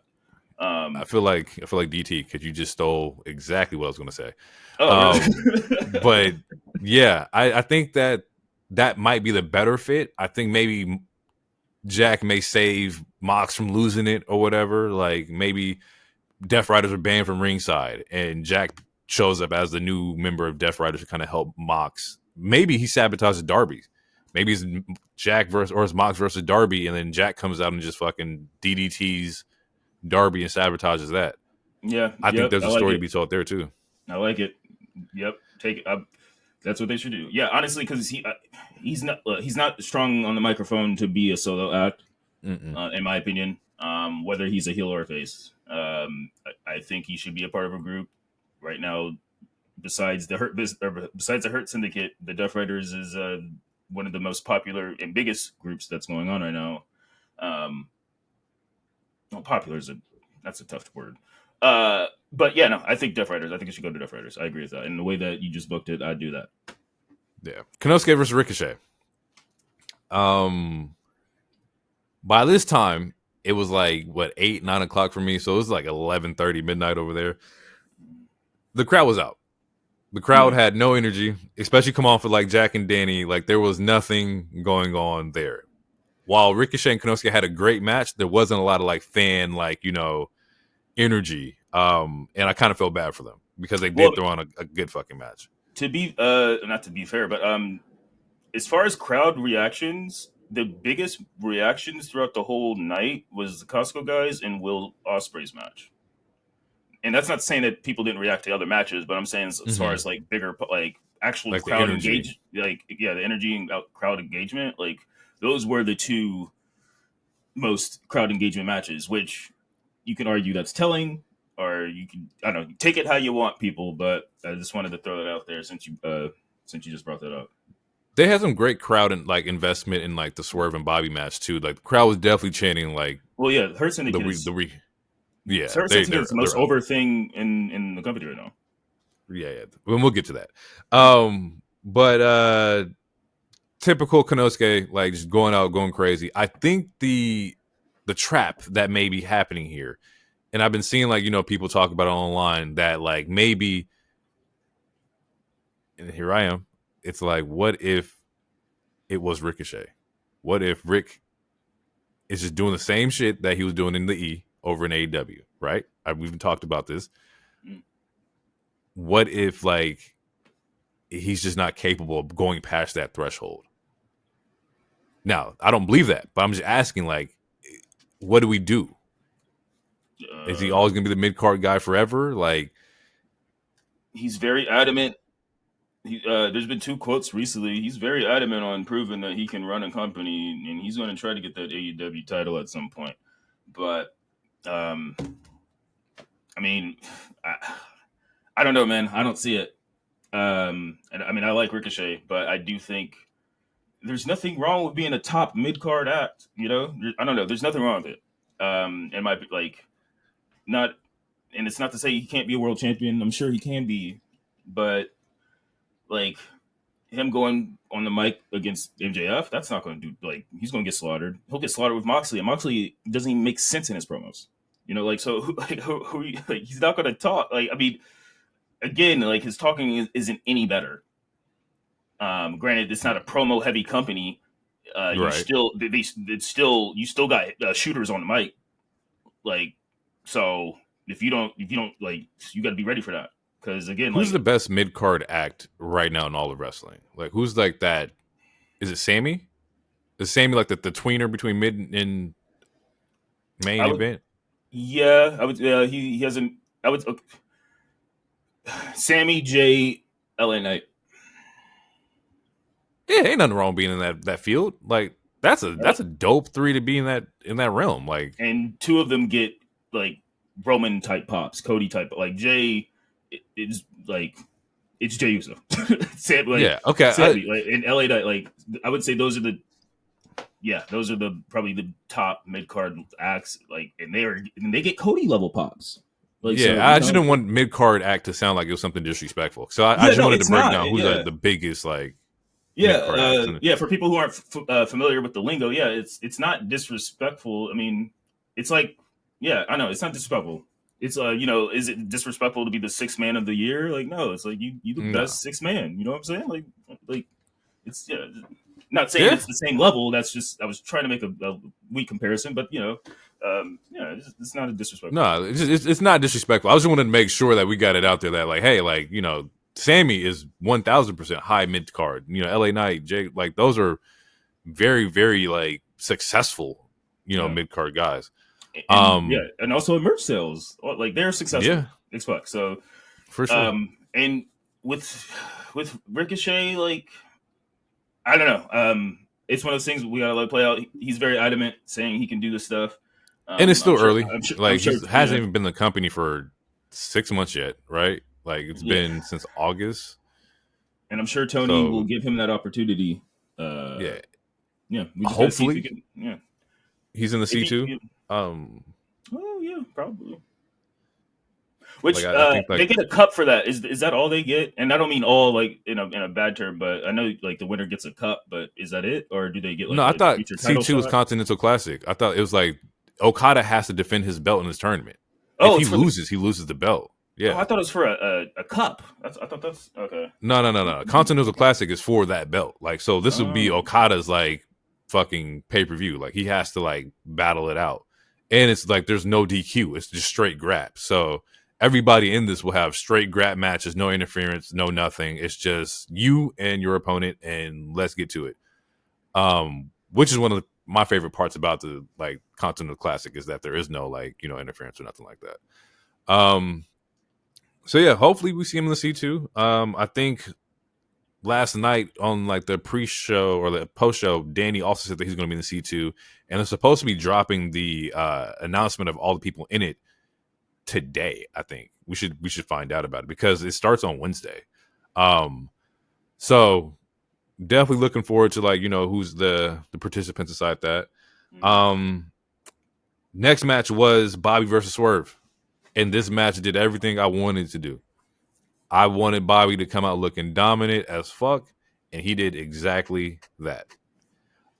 I feel like DT, because you just stole exactly what I was going to say. Oh, really? But yeah, I think that might be the better fit. I think maybe Jack may save Mox from losing it or whatever. Like, maybe Deathriders are banned from ringside and Jack shows up as the new member of Deathriders to kind of help Mox. Maybe he sabotages Darby. Maybe it's Jack it's Mox versus Darby, and then Jack comes out and just fucking DDTs Darby and sabotages that. Yeah, I think there's a story to be told there too. I like it. Yep, take it. That's what they should do. Yeah, honestly, because he's not strong on the microphone to be a solo act, in my opinion. Whether he's a heel or a face, I think he should be a part of a group right now. Besides the Hurt Syndicate, the Deathriders is one of the most popular and biggest groups that's going on right now. Popular that's a tough word. But yeah, no, I think Deathriders. I think it should go to Deathriders. I agree with that. And the way that you just booked it, I'd do that. Yeah. Konosuke versus Ricochet. By this time, it was like, 8, 9 o'clock for me. So it was like 11:30 midnight over there. The crowd was out. The crowd had no energy, especially come on for like Jack and Danny. Like, there was nothing going on there. While Ricochet and Konosuke had a great match, there wasn't a lot of like fan, like, energy. And I kind of felt bad for them because they did throw on a good fucking match. To be not to be fair, but as far as crowd reactions, the biggest reactions throughout the whole night was the Costco guys and Will Ospreay's match. And that's not saying that people didn't react to other matches, but I'm saying as far as like bigger, like actual like crowd engagement, like the energy and crowd engagement, like those were the two most crowd engagement matches, which you can argue that's telling. or you can, I don't know, take it how you want, people. But I just wanted to throw that out there since you just brought that up. They had some great crowd and like investment in like the Swerve and Bobby match too. Like the crowd was definitely chanting like Well, yeah, Hurt Syndicate yeah, Hurt Syndicate is the most they're up. over thing in the company right now. Yeah. We'll get to that. But typical Konosuke, like just going out, going crazy. I think the trap that may be happening here, and I've been seeing like people talk about it online that like maybe, and here I am. It's like, what if it was Ricochet? What if Rick is just doing the same shit that he was doing in the E over in AEW, right? We've even talked about this. What if like he's just not capable of going past that threshold? Now, I don't believe that, but I'm just asking, like, what do we do? Is he always going to be the mid-card guy forever? Like, he's very adamant. There's been 2 quotes recently. He's very adamant on proving that he can run a company, and he's going to try to get that AEW title at some point. But, I mean, I don't know, man. I don't see it. And I mean, I like Ricochet, but I do think there's nothing wrong with being a top mid-card act. I don't know. There's nothing wrong with it. And my like, not, and it's not to say he can't be a world champion. I'm sure he can be, but like him going on the mic against MJF, that's not going to do. Like, he's going to get slaughtered. He'll get slaughtered with Moxley, and Moxley doesn't even make sense in his promos. Like, so who like, he's not going to talk. Like, I mean, again, like his talking isn't any better. Granted, it's not a promo heavy company. You right. still, you still got shooters on the mic. Like, so if you don't like, you got to be ready for that. Because again, who's like, the best mid-card act right now in all of wrestling? Like, who's like that? Is it Sammy? Is Sammy like the tweener between mid and main event? Yeah, I would. He hasn't. I would. Okay. Sammy J, LA Knight. Yeah, ain't nothing wrong being in that field. Like, that's a dope 3 to be in that realm. Like, and 2 of them get like Roman type pops, Cody type. Like Jay is like, it's Jay Uso. Sam, like, yeah, okay. Sammy, like in LA Knight, like I would say those are probably the top mid card acts. Like, and they get Cody level pops. Like, yeah, so, I just didn't want mid-card act to sound like it was something disrespectful. So I just wanted to break down who's the biggest like mid-card acts. For people who aren't familiar with the lingo, it's not disrespectful. I mean, it's like, I know it's not disrespectful. It's is it disrespectful to be the 6th man of the year? Like, no, it's like you the best 6th man. You know what I'm saying? Like it's not saying it's the same level. That's just, I was trying to make a weak comparison, but it's not a disrespectful. No, it's not disrespectful. I just wanted to make sure that we got it out there that like, hey, like, Sammy is 1000% high mid card. LA Knight, Jay, like those are very, very like successful, mid card guys. And also merch sales, like they're successful. Yeah, Xbox. So for sure. And with Ricochet, like, I don't know. It's one of those things we gotta let play out. He's very adamant, saying he can do this stuff. And it's still early. He hasn't even been in the company for 6 months yet, right? Like, it's been since August. And I'm sure Tony will give him that opportunity. Yeah. Hopefully. He's in the C2. Oh yeah, probably. Which I think, they get a cup for that. Is that all they get? And I don't mean all like in a bad term, but I know like the winner gets a cup. But is that it, or do they get? Like, no, I thought C2 was Continental Classic. I thought it was like Okada has to defend his belt in this tournament. Oh, if he loses, he loses the belt. Yeah, I thought it was for a cup. I thought that's okay. No. Continental Classic is for that belt. Like, so this would be Okada's like fucking pay-per-view. Like, he has to like battle it out, and it's like there's no DQ. It's just straight grab. So everybody in this will have straight grab matches, no interference, no nothing. It's just you and your opponent, and let's get to it. Which is one of my favorite parts about the like Continental Classic is that there is no like interference or nothing like that. So yeah, hopefully we see him in the C2. I think last night on like the pre-show or the post-show, Danny also said that he's going to be in the C2, and they're supposed to be dropping the announcement of all the people in it today. I think we should find out about it because it starts on Wednesday. So definitely looking forward to like who's the participants inside that. Next match was Bobby versus Swerve, and this match did everything I wanted to do. I wanted Bobby to come out looking dominant as fuck, and he did exactly that.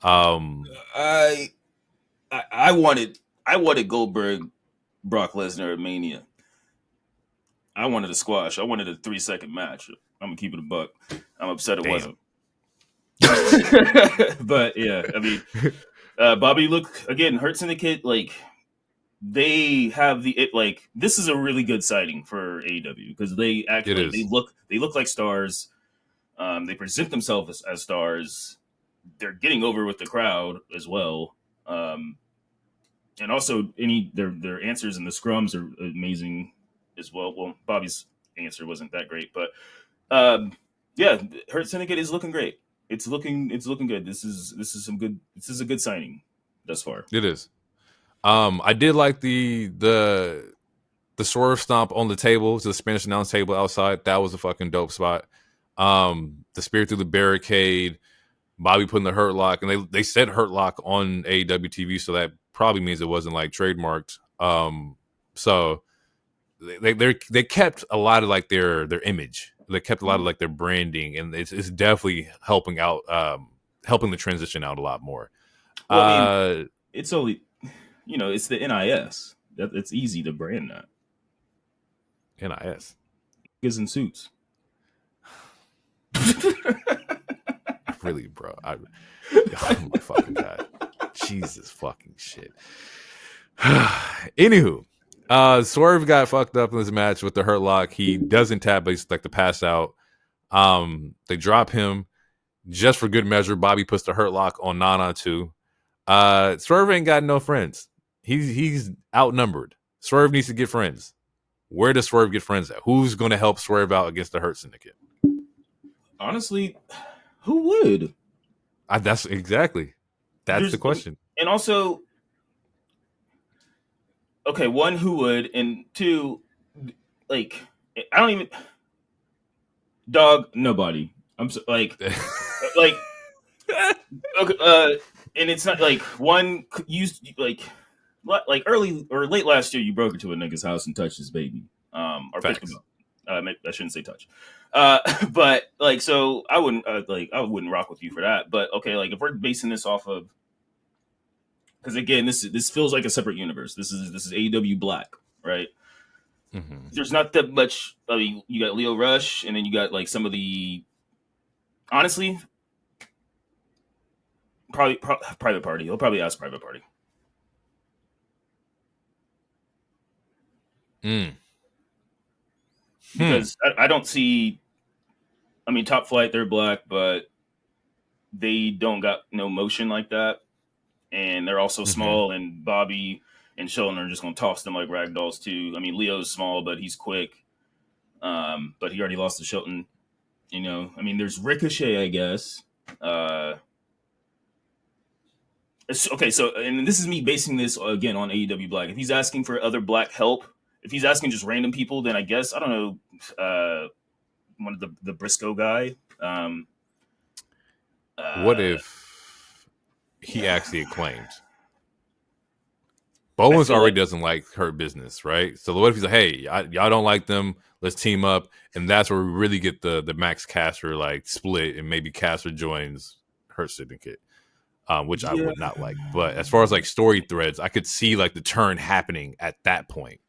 I wanted Goldberg, Brock Lesnar at Mania. I wanted a squash. I wanted a 3-second match. I'm gonna keep it a buck. I'm upset it Damn. wasn't. But yeah, I mean, Bobby, look again. Hurt Syndicate, like they have this is a really good sighting for AEW because they actually they look like stars. They present themselves as stars. They're getting over with the crowd as well. And also their answers in the scrums are amazing as well. Well, Bobby's answer wasn't that great, but yeah, Hurt Syndicate is looking great. It's looking good. This is a good signing thus far. It is. I did like the swerve stomp on the table, to the Spanish announce table outside. That was a fucking dope spot. The spear through the barricade, Bobby putting the hurt lock, and they said hurt lock on AEW TV, so that probably means it wasn't like trademarked. So they kept a lot of like their image. They kept a lot of like their branding, and it's definitely helping out, helping the transition out a lot more. Well, I mean, it's only it's the NIS. It's easy to brand that. NIS. Niggas in suits. Really, bro. Oh my fucking god. Jesus fucking shit. Anywho, Swerve got fucked up in this match with the hurt lock. He doesn't tap, but he's like the pass out. They drop him just for good measure. Bobby puts the hurt lock on Nana too. Swerve ain't got no friends. He's outnumbered. Swerve needs to get friends. Where does Swerve get friends at? Who's going to help Swerve out against the Hurt Syndicate? Honestly, who would? That's exactly. That's the question. And also, okay, one, who would, and two, like, I don't even. Dog, nobody. I'm so, like, like, okay, and it's not like one used like early or late last year, you broke into a nigga's house and touched his baby, or picked him up. I shouldn't say touch, but like, so I wouldn't rock with you for that. But okay, like if we're basing this off of, because again, this feels like a separate universe. This is AEW Black, right? Mm-hmm. There's not that much. I mean, you got Leo Rush, and then you got like some of the, honestly, probably Private Party. He'll probably ask Private Party. Because I don't see. I mean, Top Flight, they're Black, but they don't got no motion like that, and they're also small. And Bobby and Sheldon are just going to toss them like rag dolls too. I mean, Leo's small, but he's quick. But he already lost to Shelton. I mean, there's Ricochet, I guess. Okay, so, and this is me basing this again on AEW Black. If he's asking for other Black help, if he's asking just random people, then I guess, I don't know, one of the Briscoe guy. What if he actually Acclaimed? Bowens already doesn't like Hurt Business, right? So what if he's like, hey, y'all don't like them, let's team up, and that's where we really get the Max Caster like split, and maybe Caster joins Hurt Syndicate, which I would not like. But as far as like story threads, I could see like the turn happening at that point,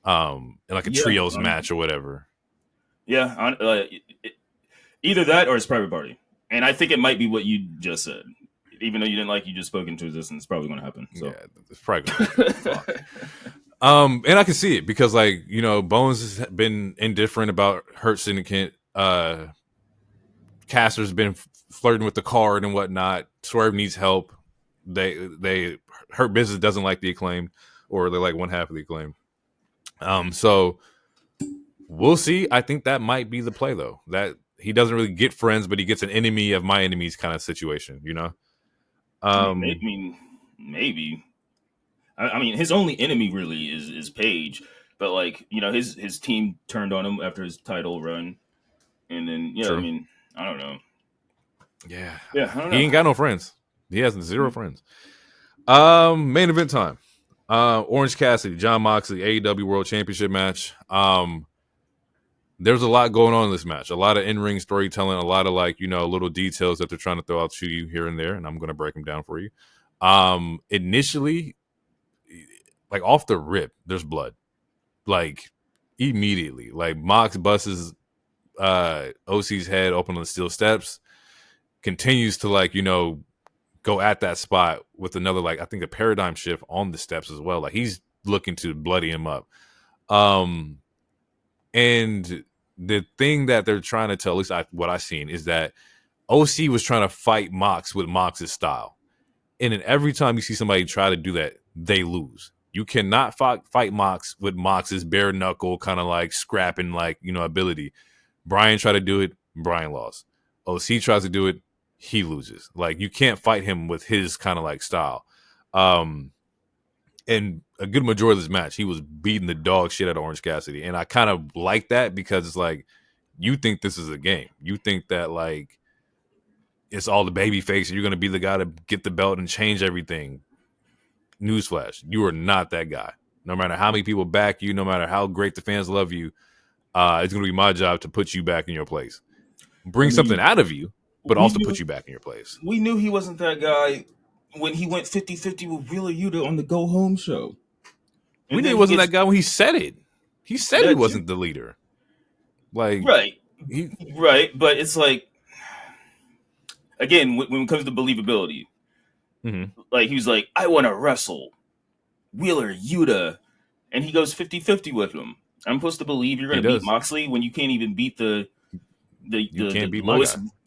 in like a trios match or whatever. Yeah, either that or it's Private Party, and I think it might be what you just said. Even though you didn't like, you just spoke into existence. It's probably going to happen. So. Yeah, it's probably going to happen. And I can see it because, like, Bones has been indifferent about Hurt Syndicate. Caster's been flirting with the card and whatnot. Swerve needs help. They Hurt Business doesn't like the Acclaimed, or they like one half of the Acclaimed. So we'll see. I think that might be the play, though. That he doesn't really get friends, but he gets an enemy of my enemies kind of situation, maybe. I mean, his only enemy really is Paige. but like his team turned on him after his title run, and then I True. mean I don't know. Yeah. Yeah, I don't He know. ain't got no friends. He has zero friends. Main event time. Orange Cassidy, Jon Moxley, AEW World Championship match. There's a lot going on in this match. A lot of in-ring storytelling, a lot of little details that they're trying to throw out to you here and there, and I'm going to break them down for you. Initially, like off the rip, there's blood. Like immediately. Like Mox busts OC's head open on the steel steps, continues to go at that spot with another I think a paradigm shift on the steps as well. Like he's looking to bloody him up. And the thing that they're trying to tell, at least what I've seen, is that OC was trying to fight Mox with Mox's style. And then every time you see somebody try to do that, they lose. You cannot fight Mox with Mox's bare knuckle kind of scrapping ability. Brian tried to do it, Brian lost. OC tries to do it, he loses. Like you can't fight him with his kind of style. And a good majority of this match, he was beating the dog shit out of Orange Cassidy. And I kind of like that because it's like, you think this is a game. You think that it's all the baby face. You're going to be the guy to get the belt and change everything. Newsflash, you are not that guy. No matter how many people back you, no matter how great the fans love you, it's going to be my job to put you back in your place. Bring something out of you, but also put you back in your place. We knew he wasn't that guy when he went 50-50 with Wheeler Yuta on the Go Home show. We knew he wasn't that guy when he said it. He said he wasn't the leader. Right. But it's like, again, when it comes to believability, like he was like, I want to wrestle Wheeler Yuta, and he goes 50-50 with him. I'm supposed to believe you're going to beat Moxley when you can't even beat the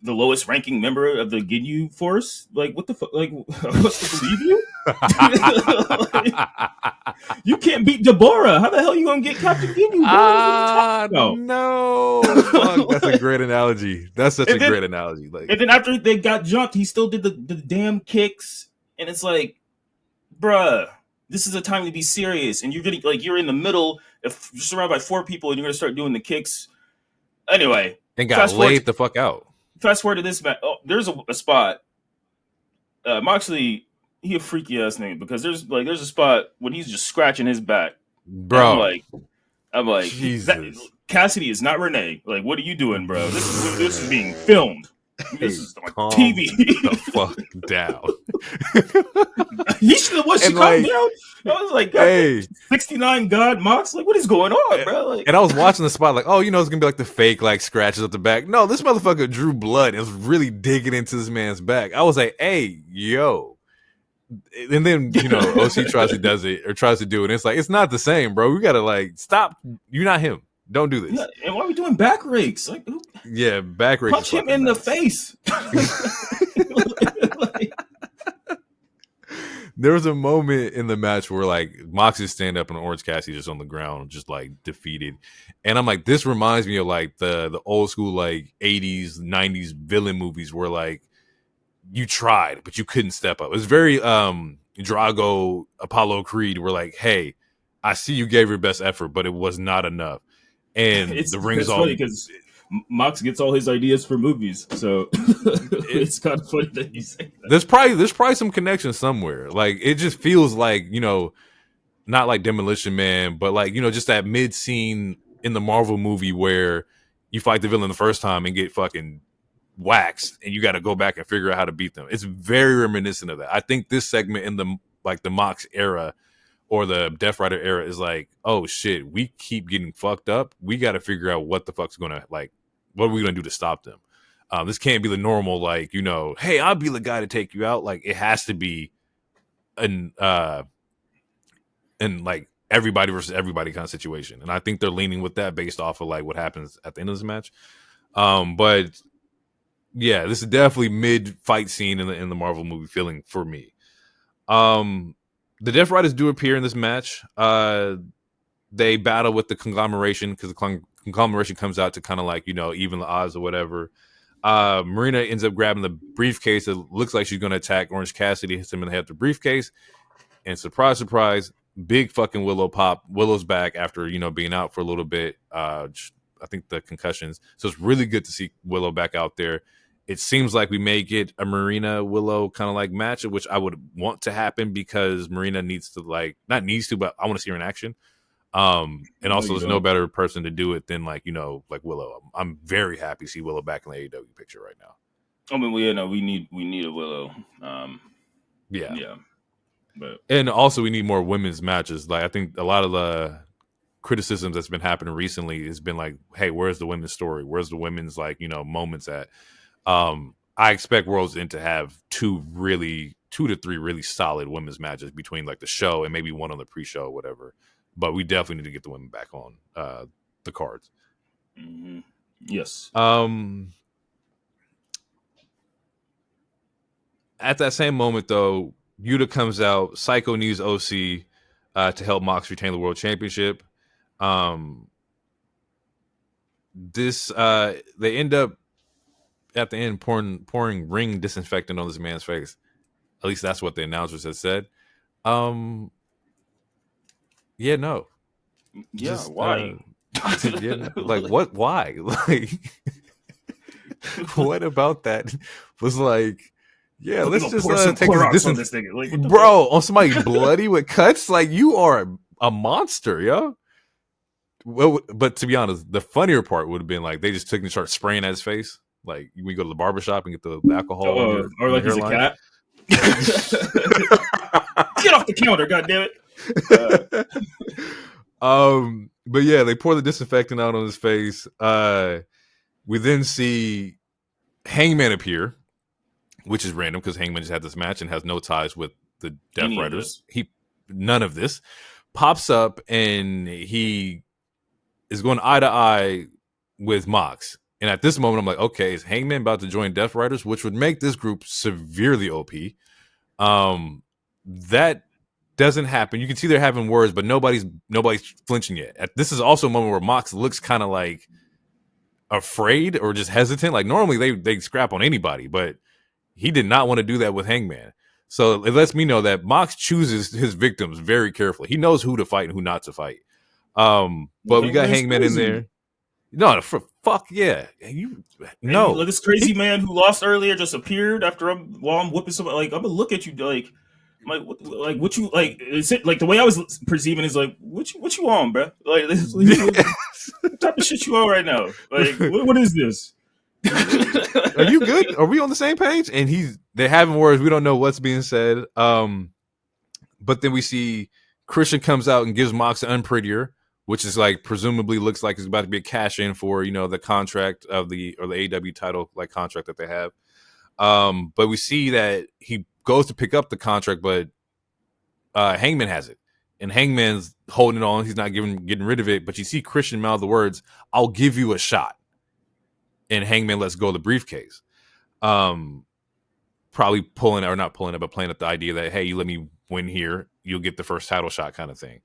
lowest ranking member of the Ginyu Force. Like, what the fuck? Like, I'm supposed to believe you? You can't beat Deborah. How the hell are you gonna get Captain Ginyu? No, fuck, that's a great analogy. That's such a great analogy. And then after they got jumped, he still did the damn kicks, and it's like, bruh, this is a time to be serious, and you're in the middle. If you're surrounded by 4 people, and you're gonna start doing the kicks. Anyway, and got laid the fuck out. Fast forward to this match. Oh, there's a spot. Moxley, he a freaky ass nigga because there's a spot when he's just scratching his back, bro. I'm like, Jesus. Cassidy is not Renee. Like, what are you doing, bro? This is being filmed. This is on TV. The fuck down. He should have calm down. I was like, hey, 69 God Mox. Like, what is going on, bro? Like, and I was watching the spot, like, oh, it's gonna be like the fake scratches up the back. No, this motherfucker drew blood and was really digging into this man's back. I was like, hey, yo. And then OC tries to do it. And it's like, it's not the same, bro. We gotta stop. You're not him. Don't do this. Yeah, and why are we doing back rakes? Like, yeah, back rakes. Punch him in the face. There was a moment in the match where Mox is stand up and Orange Cassidy just on the ground, just defeated. And I'm like, this reminds me of the old school 80s, 90s villain movies where you tried, but you couldn't step up. It was very Drago, Apollo Creed, where hey, I see you gave your best effort, but it was not enough. And the ring's all funny because Mox gets all his ideas for movies, so it's kind of funny that you say that. There's probably some connection somewhere. It just feels not like Demolition Man, but just that mid scene in the Marvel movie where you fight the villain the first time and get fucking waxed, and you got to go back and figure out how to beat them. It's very reminiscent of that. I think this segment in the Mox era or the Deathrider era is oh shit, we keep getting fucked up. We got to figure out what the fuck's gonna what are we gonna do to stop them. This can't be the normal hey, I'll be the guy to take you out. It has to be an everybody versus everybody kind of situation. And I think they're leaning with that based off of what happens at the end of this match. But yeah, this is definitely mid fight scene in the Marvel movie feeling for me. The Deathriders do appear in this match. They battle with the conglomeration because the conglomeration comes out to kind of even the odds or whatever. Marina ends up grabbing the briefcase. It looks like she's going to attack Orange Cassidy, hits him in the head with the briefcase. And surprise, surprise, big fucking Willow pop. Willow's back after being out for a little bit. I think the concussions. So it's really good to see Willow back out there. It seems like we may get a Marina Willow kind of like match, which I would want to happen because Marina needs to not needs to, but I want to see her in action. And also there's no better person to do it than like Willow. I'm very happy to see Willow back in the AEW picture right now. I mean, we need a Willow. Yeah. But and also we need more women's matches. Like I think a lot of the criticisms that's been happening recently has been like, hey, where's the women's story? Where's the women's moments at? I expect World's End to have 2 to 3 really solid women's matches between like the show and maybe one on the pre-show or whatever. But we definitely need to get the women back on the cards. Mm-hmm. Yes. At that same moment, though, Yuta comes out. Psycho needs OC to help Mox retain the World Championship. They end up at the end pouring ring disinfectant on this man's face. At least that's what the announcers had said. No. Yeah, just, why? Like what? Why? Like what about that was like? Yeah, let's just take this thing, bro. On somebody bloody with cuts, like you are a monster, yo. Well, but to be honest, the funnier part would have been like they just took and started spraying at his face. Like we go to the barbershop and get the alcohol, or like he's a cat. Get off the counter, goddammit. But yeah, they pour the disinfectant out on his face. We then see Hangman appear, which is random because Hangman just had this match and has no ties with the Deathriders. None of this pops up, and he is going eye to eye with Mox. And at this moment, I'm like, okay, is Hangman about to join Deathriders, which would make this group severely OP? That doesn't happen. You can see they're having words, but nobody's flinching yet. This is also a moment where Mox looks kind of like afraid or just hesitant. Like normally they scrap on anybody, but he did not want to do that with Hangman. So it lets me know that Mox chooses his victims very carefully. He knows who to fight and who not to fight. But we got Hangman in there. No, fuck yeah. Like this crazy man who lost earlier just appeared while I'm whipping somebody. Like I'm gonna look at you like what you like? Is it like the way I was perceiving is like what you on, bro? Like what type of shit you on right now? Like what is this? Are you good? Are we on the same page? And they're having words. We don't know what's being said. But then we see Christian comes out and gives Mox an unprettier, which is like presumably looks like it's about to be a cash in for the contract of the AEW title like contract that they have. But we see that he goes to pick up the contract, but Hangman has it, and Hangman's holding it on. He's not getting rid of it. But you see Christian mouth the words, "I'll give you a shot," and Hangman lets go of the briefcase. Probably pulling or not pulling it, but playing up the idea that hey, you let me win here, you'll get the first title shot, kind of thing.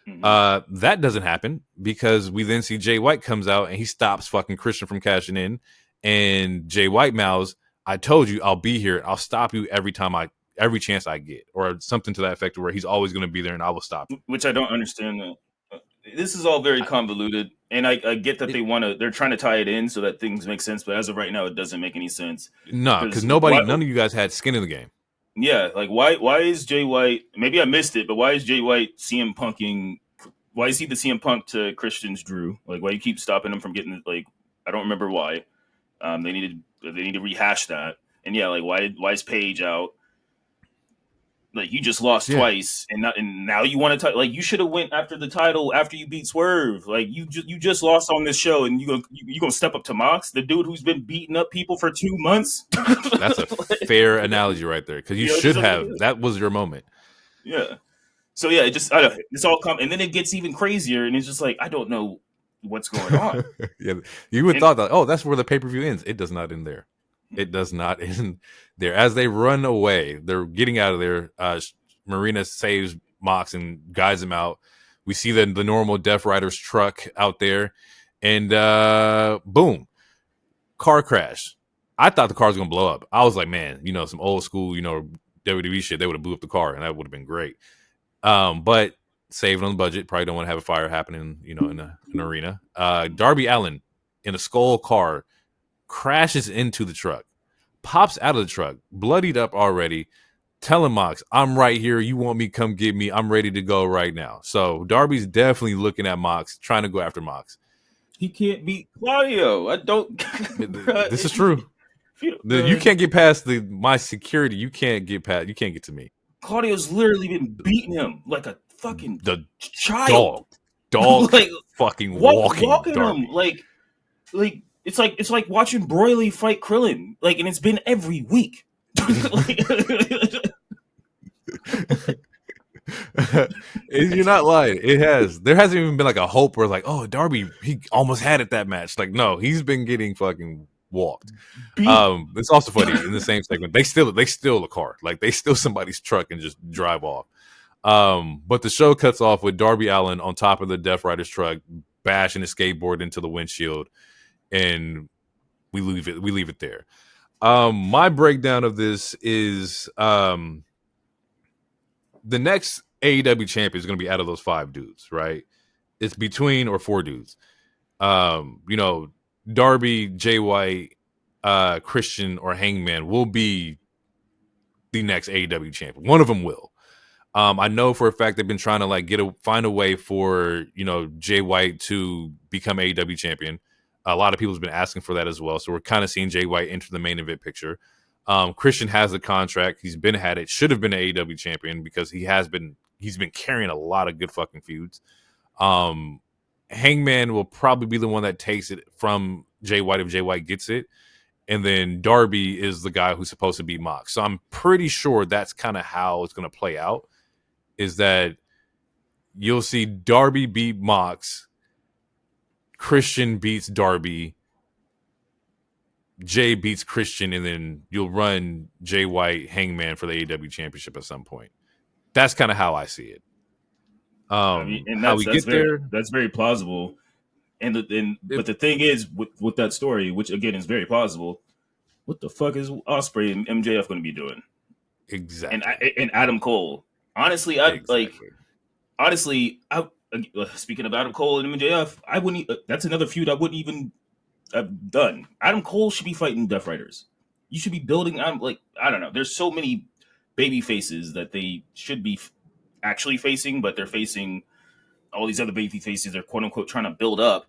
Mm-hmm. That doesn't happen because we then see Jay White comes out and he stops fucking Christian from cashing in, and Jay White mouths, "I told you I'll be here. I'll stop you every chance I get," or something to that effect, where he's always going to be there and I will stop you. Which I don't understand. This is all very convoluted, and I get that they're trying to tie it in so that things make sense, but as of right now, it doesn't make any sense. No, because none of you guys had skin in the game. Yeah, like why is Jay White? Maybe I missed it, but why is Jay White CM punking? Why is he the CM Punk to Christian's Drew? Like, why you keep stopping him from getting like? I don't remember why. They need to rehash that. And yeah, like why is Paige out? Like you just lost twice, and now you want to like you should have went after the title after you beat Swerve. Like you just lost on this show, and you gonna step up to Mox, the dude who's been beating up people for 2 months. That's a fair analogy right there, because you should have. That was your moment. Yeah. So yeah, it's all and then it gets even crazier, and it's just like I don't know what's going on. Yeah, you would thought that that's where the pay-per-view ends. It does not end there. It does not end there. As they run away, they're getting out of there. Marina saves Mox and guides him out. We see the normal Death Riders truck out there, and boom, car crash. I thought the car was gonna blow up. I was like, man, some old school, WWE shit. They would have blew up the car, and that would have been great. But saving on the budget. Probably don't want to have a fire happening, in an arena. Darby Allin in a skull car crashes into the truck, pops out of the truck, bloodied up already, telling Mox, I'm right here. You want me? Come get me. I'm ready to go right now. So Darby's definitely looking at Mox, trying to go after Mox. He can't beat Claudio. I don't. This is true. You can't get past my security. You can't get to me. Claudio's literally been beating him like a fucking child. Dog like, fucking walking him like it's like watching Broly fight Krillin. Like, and it's been every week. You're not lying. It has. There hasn't even been like a hope where like, oh, Darby, he almost had it that match. Like, no, he's been getting fucking walked. It's also funny in the same segment. They steal a car. Like they steal somebody's truck and just drive off. But the show cuts off with Darby Allin on top of the Deathriders truck, bashing his skateboard into the windshield, and we leave it there. My breakdown of this is the next AEW champion is going to be out of those 5 dudes, right? It's between or 4 dudes. Darby, Jay White, Christian, or Hangman will be the next AEW champion. One of them will. I know for a fact they've been trying to find a way for Jay White to become AEW champion. A lot of people have been asking for that as well. So we're kind of seeing Jay White enter the main event picture. Christian has a contract. He's been had it. Should have been an AEW champion because he's been carrying a lot of good fucking feuds. Hangman will probably be the one that takes it from Jay White if Jay White gets it. And then Darby is the guy who's supposed to beat Mox. So I'm pretty sure that's kind of how it's going to play out, is that you'll see Darby beat Mox, Christian beats Darby, Jay beats Christian, and then you'll run Jay White, Hangman for the AEW Championship at some point. That's kind of how I see it. And that's very plausible. But the thing is, with that story, which again is very plausible, what the fuck is Ospreay and MJF going to be doing? Exactly. And Adam Cole. Honestly, speaking of Adam Cole and MJF, I wouldn't. That's another feud I wouldn't even have done. Adam Cole should be fighting Deathriders. You should be building. I don't know. There's so many baby faces that they should be actually facing, but they're facing all these other baby faces they're quote unquote trying to build up.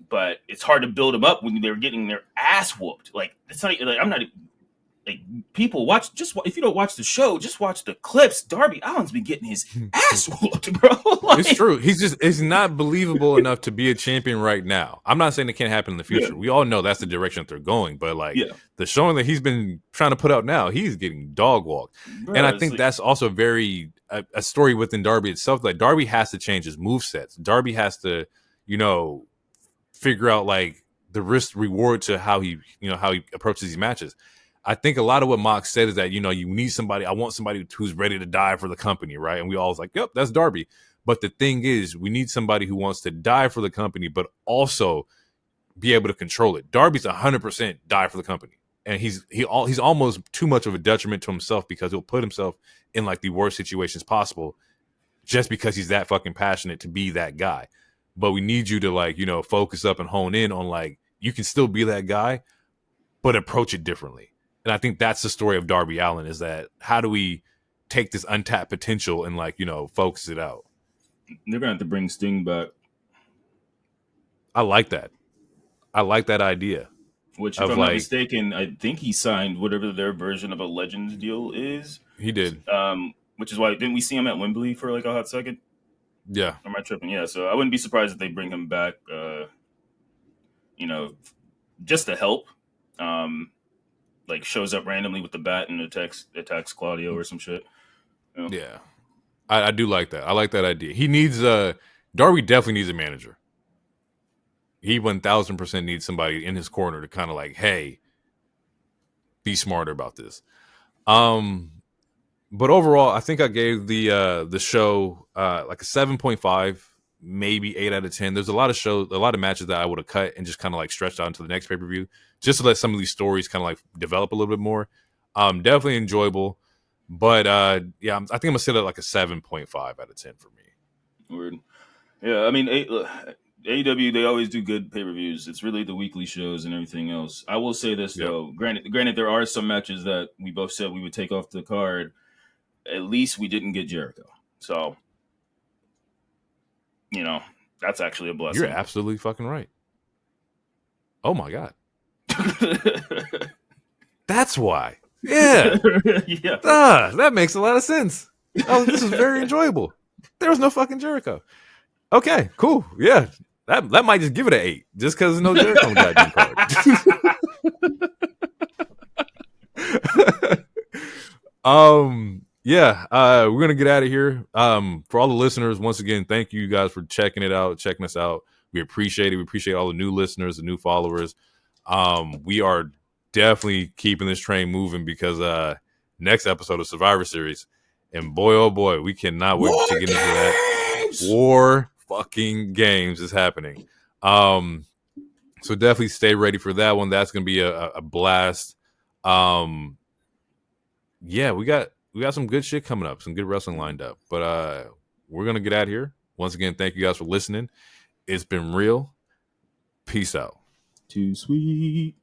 But it's hard to build them up when they're getting their ass whooped. Like, it's not like I'm not like people watch. Just if you don't watch the show, just watch the clips. Darby Allin's been getting his ass whooped, bro. It's true. It's not believable enough to be a champion right now. I'm not saying it can't happen in the future. Yeah. We all know that's the direction that they're going. But the showing that he's been trying to put out now, he's getting dog walked. Bro, and I think that's also very a story within Darby itself. Like Darby has to change his movesets. Darby has to, figure out like the risk reward to how he approaches these matches. I think a lot of what Mox said is that, you need somebody. I want somebody who's ready to die for the company, right? And we all was like, yep, that's Darby. But the thing is, we need somebody who wants to die for the company, but also be able to control it. Darby's 100% die for the company, and he's almost too much of a detriment to himself because he'll put himself in like the worst situations possible, just because he's that fucking passionate to be that guy. But we need you to focus up and hone in on you can still be that guy, but approach it differently. And I think that's the story of Darby Allin, is that how do we take this untapped potential and focus it out? They're gonna have to bring Sting back. I like that. I like that idea. Which, if I'm not mistaken, I think he signed whatever their version of a Legends deal is. He did. Which is why didn't we see him at Wembley for a hot second? Yeah. Am I tripping? Yeah. So I wouldn't be surprised if they bring him back. Just to help. Shows up randomly with the bat and attacks Claudio or some shit. Yeah, I do like that. I like that idea. He needs Darby definitely needs a manager. He 1000% needs somebody in his corner to kind of hey, be smarter about this. But overall, I think I gave the show a 7.5, maybe 8 out of 10. There's a lot of matches that I would have cut and just kind of stretched out into the next pay-per-view, just to let some of these stories kind of develop a little bit more. Definitely enjoyable, but I think I'm gonna sit at a 7.5 out of 10 for me. Word. Yeah, I mean, AEW, they always do good pay-per-views. It's really the weekly shows and everything else. I will say this Yep. though. Granted, there are some matches that we both said we would take off the card. At least we didn't get Jericho. So, that's actually a You're blessing. absolutely fucking right. Oh my god. That's why. Yeah. Yeah. That makes a lot of sense. Oh, this is very enjoyable. There was no fucking Jericho. Okay, cool. Yeah. That might just give it an 8, just because there's no Jericho on the goddamn card. Yeah, we're gonna get out of here. For all the listeners, once again, thank you guys for checking us out. We appreciate it. We appreciate all the new listeners, the new followers. We are definitely keeping this train moving because next episode of Survivor Series, and boy oh boy, we cannot wait to get into that. War fucking games is happening. So definitely stay ready for that one. That's gonna be a blast. Yeah, we got some good shit coming up, some good wrestling lined up. But we're gonna get out of here. Once again, thank you guys for listening. It's been real. Peace out. Too sweet.